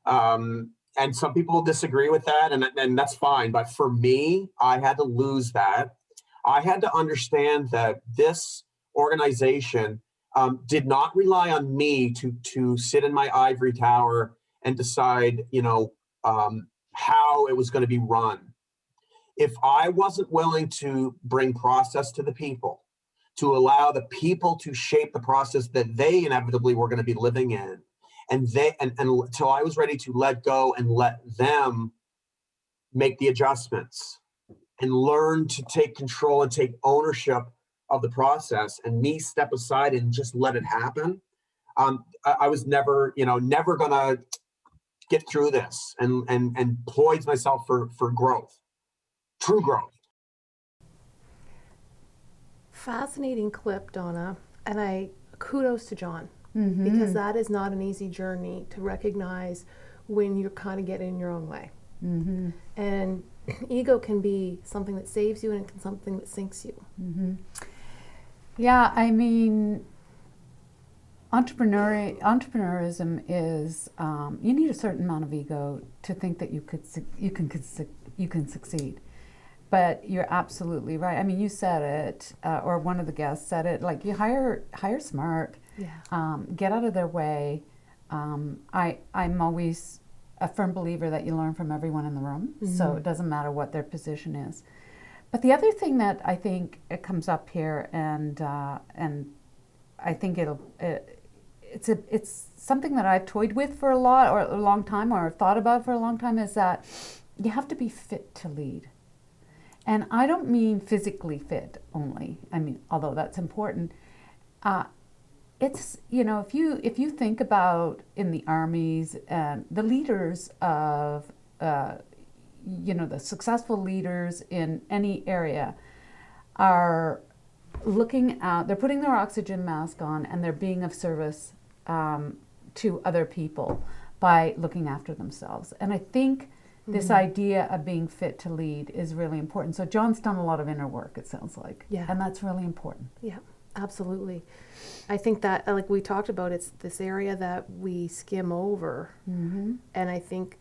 And some people will disagree with that, and that's fine. But for me, I had to lose that. I had to understand that this organization did not rely on me to sit in my ivory tower and decide, how it was going to be run. If I wasn't willing to bring process to the people, to allow the people to shape the process that they inevitably were going to be living in, and until I was ready to let go and let them make the adjustments and learn to take control and take ownership of the process and me step aside and just let it happen, I was never gonna get through this and poise myself for growth, true growth. Fascinating clip, Donna, and kudos to John, because that is not an easy journey to recognize when you're kind of getting in your own way. And ego can be something that saves you and it can something that sinks you. Yeah, I mean, entrepreneurism is you need a certain amount of ego to think that you can succeed. But you're absolutely right. I mean, you said it, or one of the guests said it. Like, you hire smart. Get out of their way. I'm always a firm believer that you learn from everyone in the room, so it doesn't matter what their position is. But the other thing that I think it comes up here, and I think it's something that I've toyed with for a long time, or thought about for a long time, is that you have to be fit to lead. And I don't mean physically fit only. I mean, although that's important. It's, if you think about in the armies, the leaders of, the successful leaders in any area are they're putting their oxygen mask on, and they're being of service to other people by looking after themselves. And I think this idea of being fit to lead is really important. So John's done a lot of inner work, it sounds like. Yeah. And that's really important. Yeah, absolutely. I think that, like we talked about, it's this area that we skim over. And I think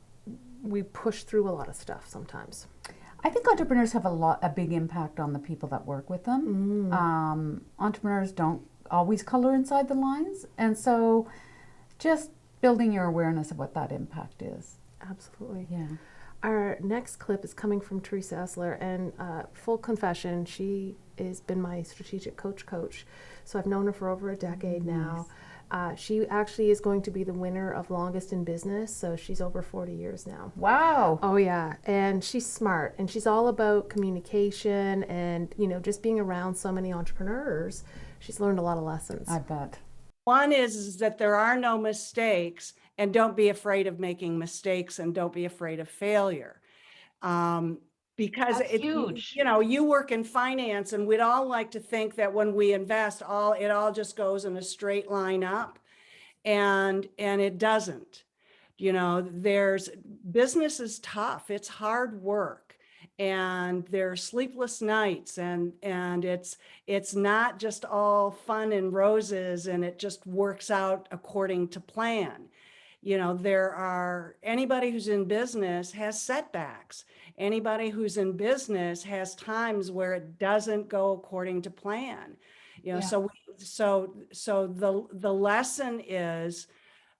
we push through a lot of stuff sometimes. I think entrepreneurs have a big impact on the people that work with them. Entrepreneurs don't always color inside the lines. And so just building your awareness of what that impact is. Absolutely. Yeah. Our next clip is coming from Teresa Easler, and full confession, she has been my strategic coach. So I've known her for over a decade now. She actually is going to be the winner of Longest in Business, so she's over 40 years now. Wow. Oh yeah, and she's smart, and she's all about communication and, just being around so many entrepreneurs. She's learned a lot of lessons. I bet. One is that there are no mistakes, and don't be afraid of making mistakes, and don't be afraid of failure. Because That's huge. You work in finance, and we'd all like to think that when we invest, it all just goes in a straight line up, and it doesn't. Business is tough. It's hard work, and there are sleepless nights, and it's not just all fun and roses, and it just works out according to plan. Anybody who's in business has setbacks. Anybody who's in business has times where it doesn't go according to plan. So the lesson is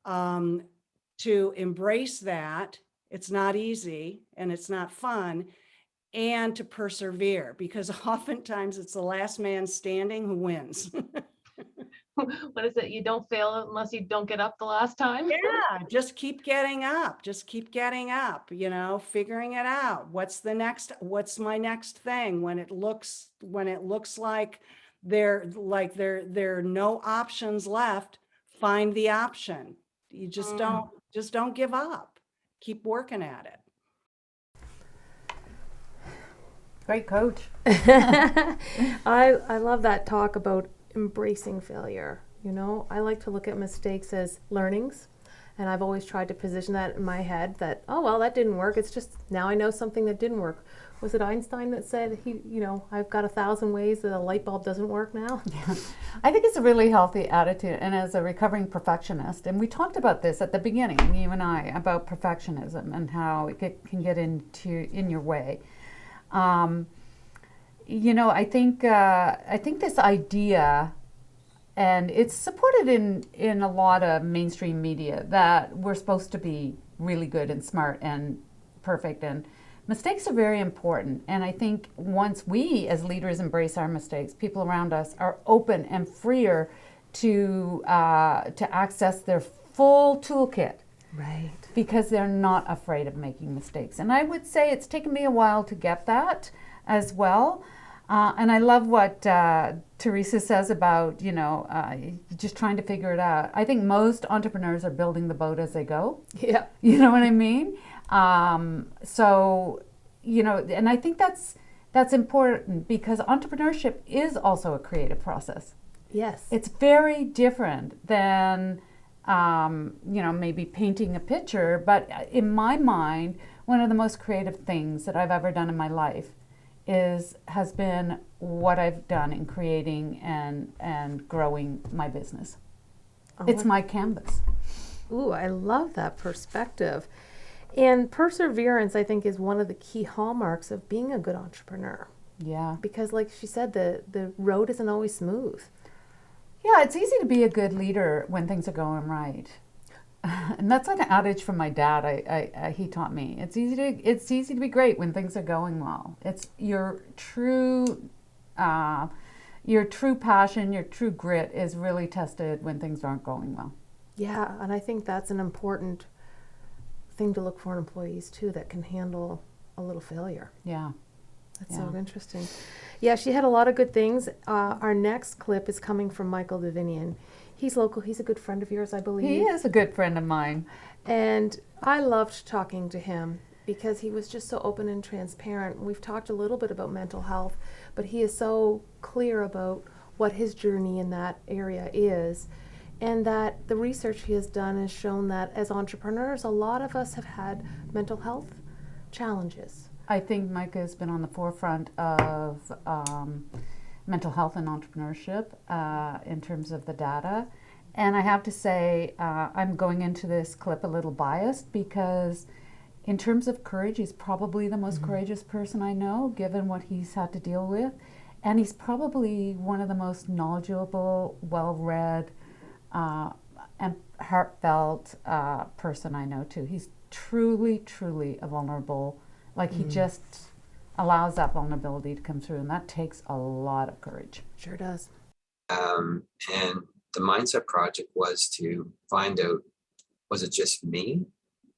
to embrace that. It's not easy and it's not fun, and to persevere, because oftentimes it's the last man standing who wins. What is it? You don't fail unless you don't get up the last time? Yeah, just keep getting up. Just keep getting up, figuring it out. What's my next thing when it looks like there are no options left, find the option. You just don't give up. Keep working at it. Great coach. I love that talk about embracing failure. I like to look at mistakes as learnings, and I've always tried to position that in my head that, oh well, that didn't work, it's just now I know something that didn't work. Was it Einstein that said I've got 1,000 ways that a light bulb doesn't work now? Yeah. I think it's a really healthy attitude, and as a recovering perfectionist, and we talked about this at the beginning, you and I, about perfectionism and how it can get in your way. I think this idea, and it's supported in a lot of mainstream media, that we're supposed to be really good and smart and perfect, and mistakes are very important. And I think once we as leaders embrace our mistakes, people around us are open and freer to access their full toolkit. Right. Because they're not afraid of making mistakes. And I would say it's taken me a while to get that as well. And I love what Teresa says about, just trying to figure it out. I think most entrepreneurs are building the boat as they go. Yeah. You know what I mean? So, and I think that's important because entrepreneurship is also a creative process. Yes. It's very different than, maybe painting a picture. But in my mind, one of the most creative things that I've ever done in my life has been what I've done in creating and growing my business. It's my canvas. Ooh, I love that perspective. And perseverance, I think, is one of the key hallmarks of being a good entrepreneur. Yeah. Because like she said, the road isn't always smooth. Yeah, it's easy to be a good leader when things are going right. And that's an adage from my dad. He taught me. It's easy to be great when things are going well. It's your true passion, your true grit is really tested when things aren't going well. Yeah, and I think that's an important thing to look for in employees too, that can handle a little failure. Yeah. That's so interesting. Yeah, she had a lot of good things. Our next clip is coming from Michael Devenney, and he's local. He's a good friend of yours, I believe. He is a good friend of mine. And I loved talking to him because he was just so open and transparent. We've talked a little bit about mental health, but he is so clear about what his journey in that area is, and that the research he has done has shown that as entrepreneurs, a lot of us have had mental health challenges. I think Micah has been on the forefront of mental health and entrepreneurship in terms of the data. And I have to say, I'm going into this clip a little biased because in terms of courage, he's probably the most courageous person I know, given what he's had to deal with. And he's probably one of the most knowledgeable, well-read, and heartfelt person I know too. He's truly, truly a vulnerable, he just allows that vulnerability to come through, and that takes a lot of courage. Sure does. And the Mindset Project was to find out, was it just me,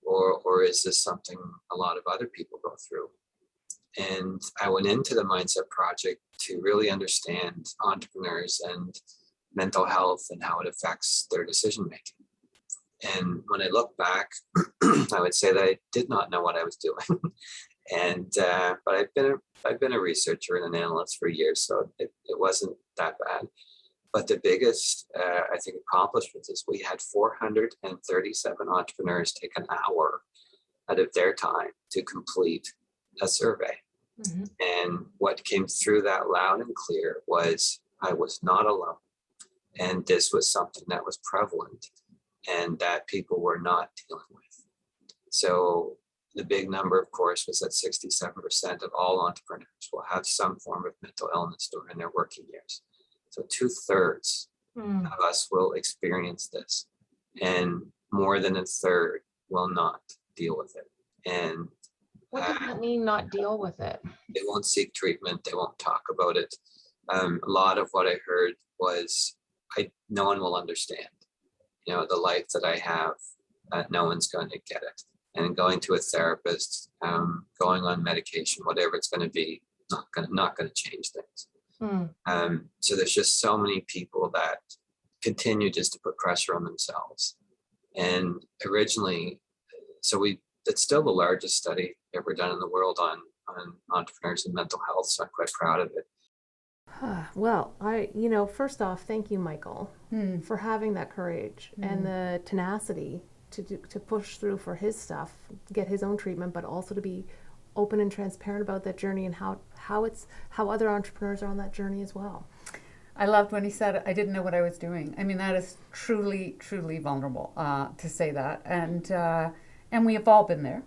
or is this something a lot of other people go through? And I went into the Mindset Project to really understand entrepreneurs and mental health and how it affects their decision making. And when I look back, I would say that I did not know what I was doing. But I've been a researcher and an analyst for years, so it wasn't that bad. But the biggest, I think, accomplishment is we had 437 entrepreneurs take an hour out of their time to complete a survey. Mm-hmm. And what came through that loud and clear was I was not alone. And this was something that was prevalent and that people were not dealing with. So the big number, of course, was that 67% of all entrepreneurs will have some form of mental illness during their working years. So 2/3 of us will experience this, and more than a third will not deal with it. And what does that mean, not deal with it? They won't seek treatment. They won't talk about it. A lot of what I heard was, no one will understand. The life that I have, no one's going to get it. And going to a therapist, going on medication, whatever it's going to be, not going to change things. So there's just so many people that continue just to put pressure on themselves. And originally, it's still the largest study ever done in the world on entrepreneurs and mental health. So I'm quite proud of it. Well, first off, thank you, Michael, for having that courage and the tenacity to push through for his stuff, get his own treatment, but also to be open and transparent about that journey and how other entrepreneurs are on that journey as well. I loved when he said, I didn't know what I was doing. I mean, that is truly, truly vulnerable to say that. And we have all been there.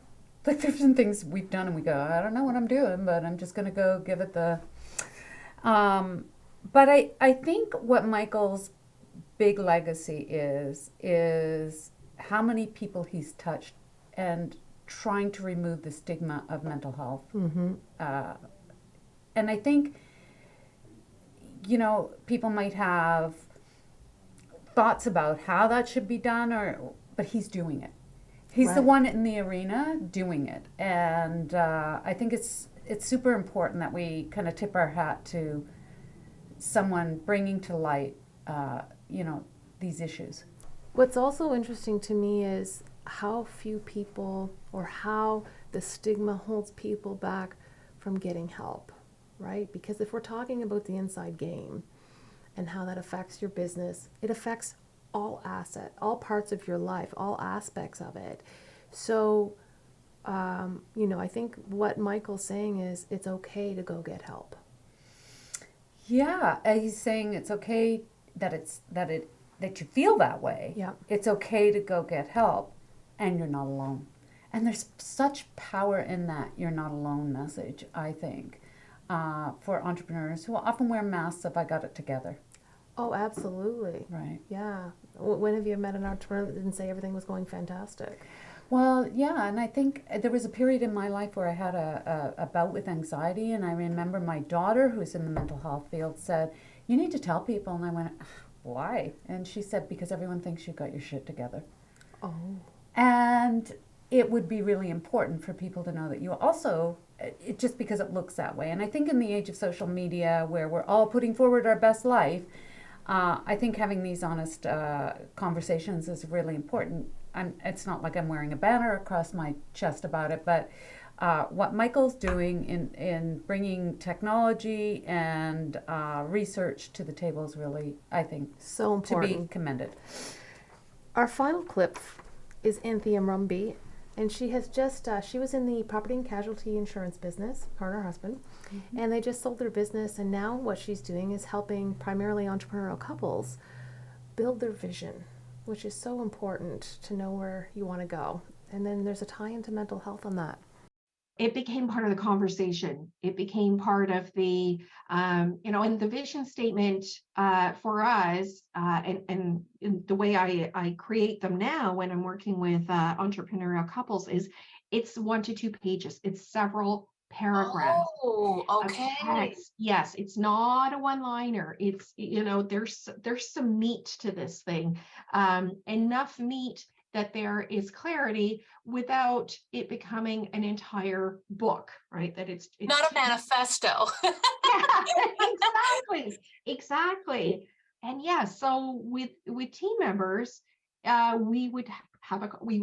Like, there's some things we've done and we go, I don't know what I'm doing, but I'm just going to go give it the... But I think what Michael's big legacy is how many people he's touched and trying to remove the stigma of mental health. Mm-hmm. And I think, people might have thoughts about how that should be done, but he's doing it. He's the one in the arena doing it. And I think it's it's super important that we kind of tip our hat to someone bringing to light, these issues. What's also interesting to me is how few people, or how the stigma holds people back from getting help, right? Because if we're talking about the inside game and how that affects your business, it affects all parts of your life, all aspects of it. So, I think what Michael's saying is it's okay to go get help. Yeah, he's saying it's okay that you feel that way. Yeah. It's okay to go get help, and you're not alone. And there's such power in that "you're not alone" message, I think, for entrepreneurs who often wear masks of "I got it together." Oh, absolutely. Right. Yeah. When have you met an entrepreneur that didn't say everything was going fantastic? Well, yeah, and I think there was a period in my life where I had a bout with anxiety, and I remember my daughter, who's in the mental health field, said, "You need to tell people." And I went, "Why?" And she said, "Because everyone thinks you've got your shit together." Oh. And it would be really important for people to know that you also, just because it looks that way. And I think in the age of social media, where we're all putting forward our best life, I think having these honest conversations is really important. And it's not like I'm wearing a banner across my chest about it, but what Michael's doing in bringing technology and research to the table is really, I think, so important, to be commended. Our final clip is Anthea Mumby, and she has just, she was in the property and casualty insurance business, her and her husband, and they just sold their business, and now what she's doing is helping primarily entrepreneurial couples build their vision, which is so important to know where you want to go. And then there's a tie into mental health on that. It became part of the conversation. It became part of the, and the vision statement for us, and the way I create them now when I'm working with entrepreneurial couples is it's 1 to 2 pages. It's several paragraphs. Oh, okay. Yes, it's not a one-liner. It's, there's some meat to this thing, enough meat that there is clarity without it becoming an entire book, right? That it's not a manifesto. Yeah, exactly. And yeah, so with team members, we would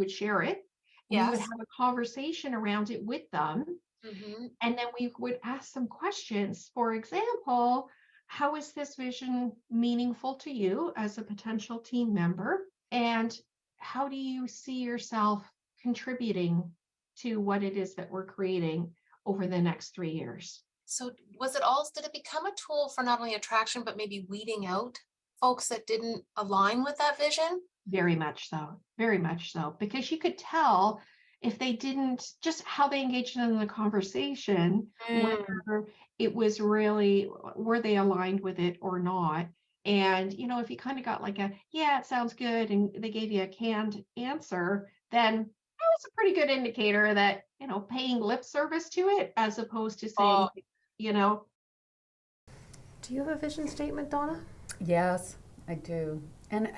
share it. Yes. We would have a conversation around it with them. Mm-hmm. And then we would ask some questions. For example, how is this vision meaningful to you as a potential team member? And how do you see yourself contributing to what it is that we're creating over the next 3 years? So did it become a tool for not only attraction, but maybe weeding out folks that didn't align with that vision? Very much so, because you could tell if they didn't, just how they engaged in the conversation, whether it was really, were they aligned with it or not. And, if you kind of got like yeah, it sounds good, and they gave you a canned answer, then that was a pretty good indicator that, paying lip service to it as opposed to saying, Do you have a vision statement, Donna? Yes, I do. And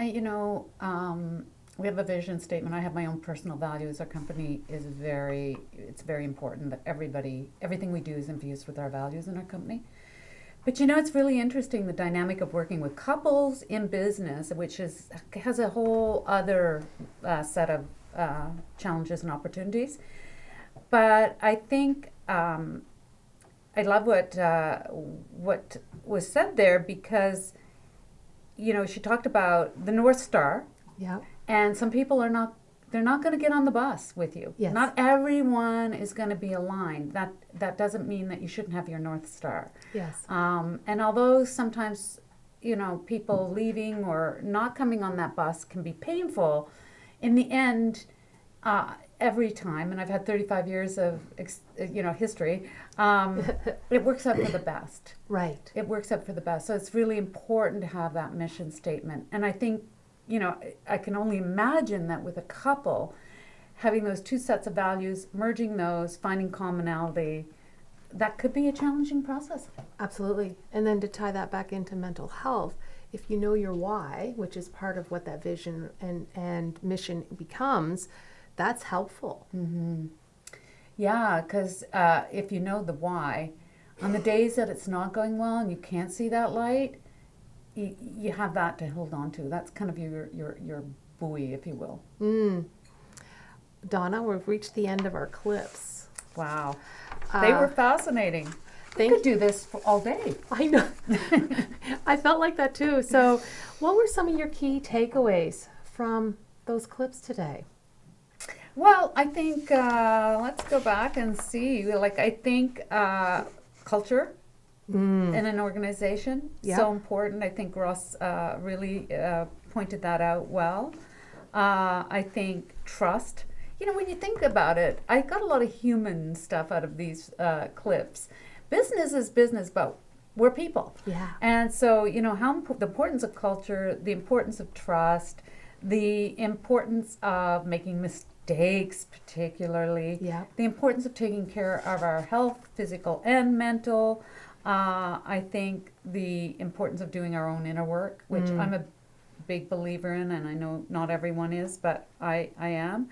we have a vision statement. I have my own personal values. Our company is it's very important that everything we do is infused with our values in our company. But it's really interesting, the dynamic of working with couples in business, which has a whole other set of challenges and opportunities. But I think I love what was said there, because she talked about the North Star. Yeah. And some people they're not going to get on the bus with you. Yes. Not everyone is going to be aligned. That doesn't mean that you shouldn't have your North Star. Yes. And although sometimes, people leaving or not coming on that bus can be painful, in the end, every time, and I've had 35 years of, history, it works out for the best. Right. It works out for the best. So it's really important to have that mission statement. And I think, I can only imagine that with a couple, having those two sets of values, merging those, finding commonality, that could be a challenging process. Absolutely. And then to tie that back into mental health, if you know your why, which is part of what that vision and mission becomes, that's helpful. Mm-hmm. Yeah, because if you know the why, on the days that it's not going well and you can't see that light, you have that to hold on to. That's kind of your buoy, if you will. Donna, we've reached the end of our clips. Wow. They were fascinating. We could do this all day. I know. I felt like that too. So what were some of your key takeaways from those clips today? Well, I think let's go back and see. Like, I think culture in an organization, so important. I think Ross really pointed that out well. I think trust. You know, when you think about it, I got a lot of human stuff out of these clips. Business is business, but we're people. Yeah. And so, you know, the importance of culture, the importance of trust, the importance of making mistakes, particularly. Yeah. The importance of taking care of our health, physical and mental. I think the importance of doing our own inner work, which I'm a big believer in, and I know not everyone is, but I am.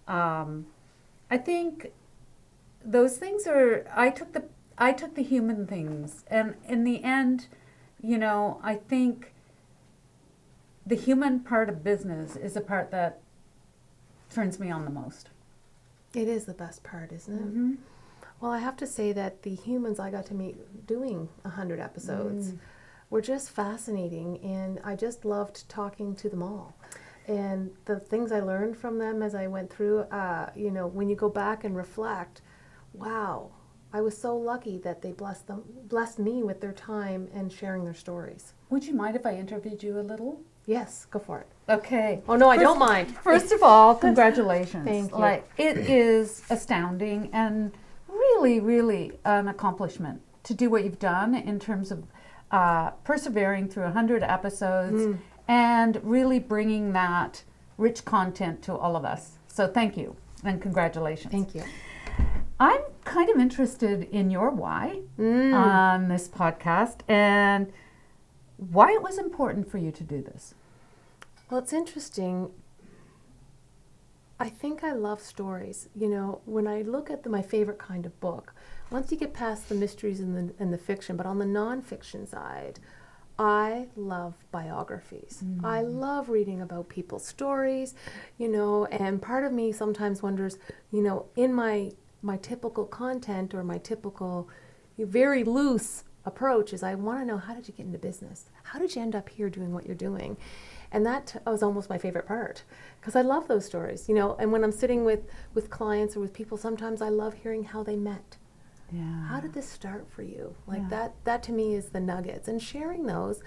I think those things are, I took the human things, and in the end, you know, I think the human part of business is the part that turns me on the most. It is the best part, isn't it? Well, I have to say that the humans I got to meet doing 100 episodes were just fascinating, and I just loved talking to them all. And the things I learned from them as I went through, you know, when you go back and reflect, wow, I was so lucky that they blessed me with their time and sharing their stories. Would you mind if I interviewed you a little? Yes, go for it. Okay. Oh no, I don't mind. First of all, congratulations. Thank you. Like, it is astounding and really, really an accomplishment to do what you've done in terms of persevering through 100 episodes and really bringing that rich content to all of us. So thank you and congratulations. Thank you. I'm kind of interested in your why on this podcast and why it was important for you to do this. Well, it's interesting. I think I love stories. You know, when I look at my favorite kind of book, once you get past the mysteries and the fiction, but on the nonfiction side, I love biographies. I love reading about people's stories, you know, and part of me sometimes wonders, you know, in my typical content or my typical very loose approach is I want to know, how did you get into business? How did you end up here doing what you're doing? And that was almost my favorite part, because I love those stories, you know, and when I'm sitting with clients or with people, sometimes I love hearing how they met. Yeah. How did this start for you? Like that to me is the nuggets, and sharing those,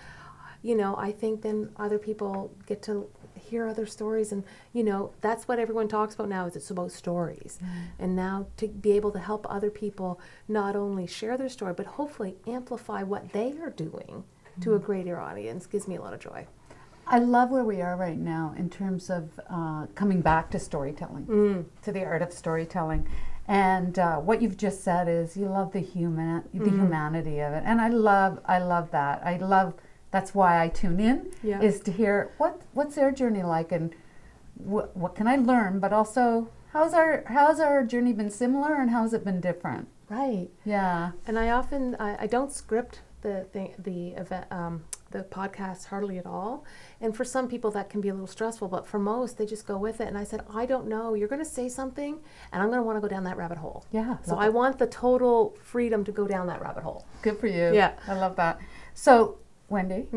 you know, I think then other people get to hear other stories, and you know, that's what everyone talks about now, is it's about stories. And now to be able to help other people not only share their story, but hopefully amplify what they are doing to a greater audience gives me a lot of joy. I love where we are right now in terms of coming back to storytelling, to the art of storytelling. And what you've just said is you love the humanity of it, and I love that. That's why I tune in, is to hear what's their journey like, and what can I learn, but also how's our journey been similar, and how's it been different? Right. Yeah. And I often I don't script the event, the podcast hardly at all. And for some people that can be a little stressful, but for most they just go with it. And I said, I don't know, you're going to say something and I'm going to want to go down that rabbit hole. Yeah. So I want the total freedom to go down that rabbit hole. Good for you. Yeah. I love that. So, Wendy,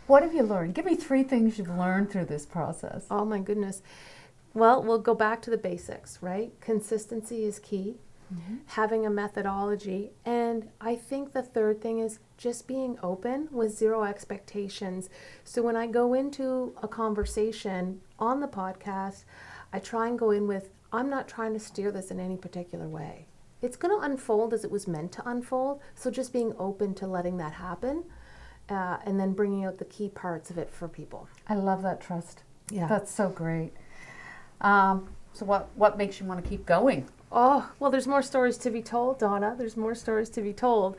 what have you learned? Give me 3 things you've learned through this process. Oh my goodness. Well, we'll go back to the basics, right? Consistency is key. Having a methodology, and I think the third thing is just being open with zero expectations. So when I go into a conversation on the podcast, I try and go in with, I'm not trying to steer this in any particular way. It's going to unfold as it was meant to unfold, so just being open to letting that happen, and then bringing out the key parts of it for people. I love that trust. Yeah. That's so great. So what makes you want to keep going? Oh, well, there's more stories to be told, Donna. There's more stories to be told.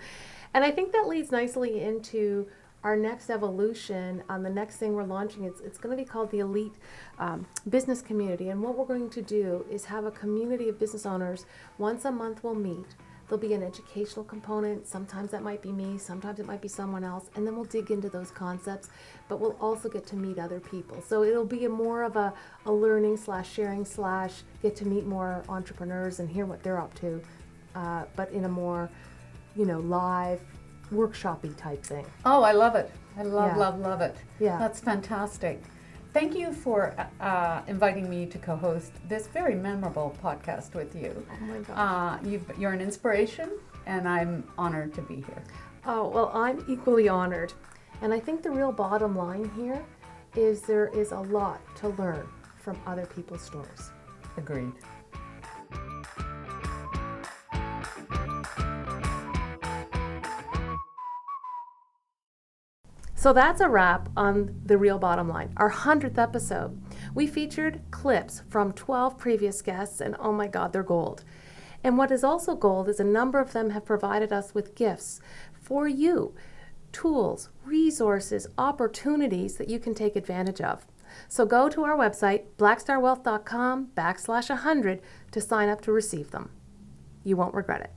And I think that leads nicely into our next evolution, the next thing we're launching, it's going to be called the Elite Business Community. And what we're going to do is have a community of business owners. Once a month we'll meet. There'll be an educational component. Sometimes that might be me, sometimes it might be someone else. And then we'll dig into those concepts, but we'll also get to meet other people. So it'll be more of a learning / sharing / get to meet more entrepreneurs and hear what they're up to, but in a more, live, workshop-y type thing. Oh, I love it. I love it. Yeah. That's fantastic. Thank you for inviting me to co-host this very memorable podcast with you. Oh my gosh. You're an inspiration, and I'm honored to be here. Oh, well, I'm equally honored. And I think the real bottom line here is there is a lot to learn from other people's stories. Agreed. So that's a wrap on The Real Bottom Line, our 100th episode. We featured clips from 12 previous guests, and oh my God, they're gold. And what is also gold is a number of them have provided us with gifts for you, tools, resources, opportunities that you can take advantage of. So go to our website, blackstarwealth.com/100 to sign up to receive them. You won't regret it.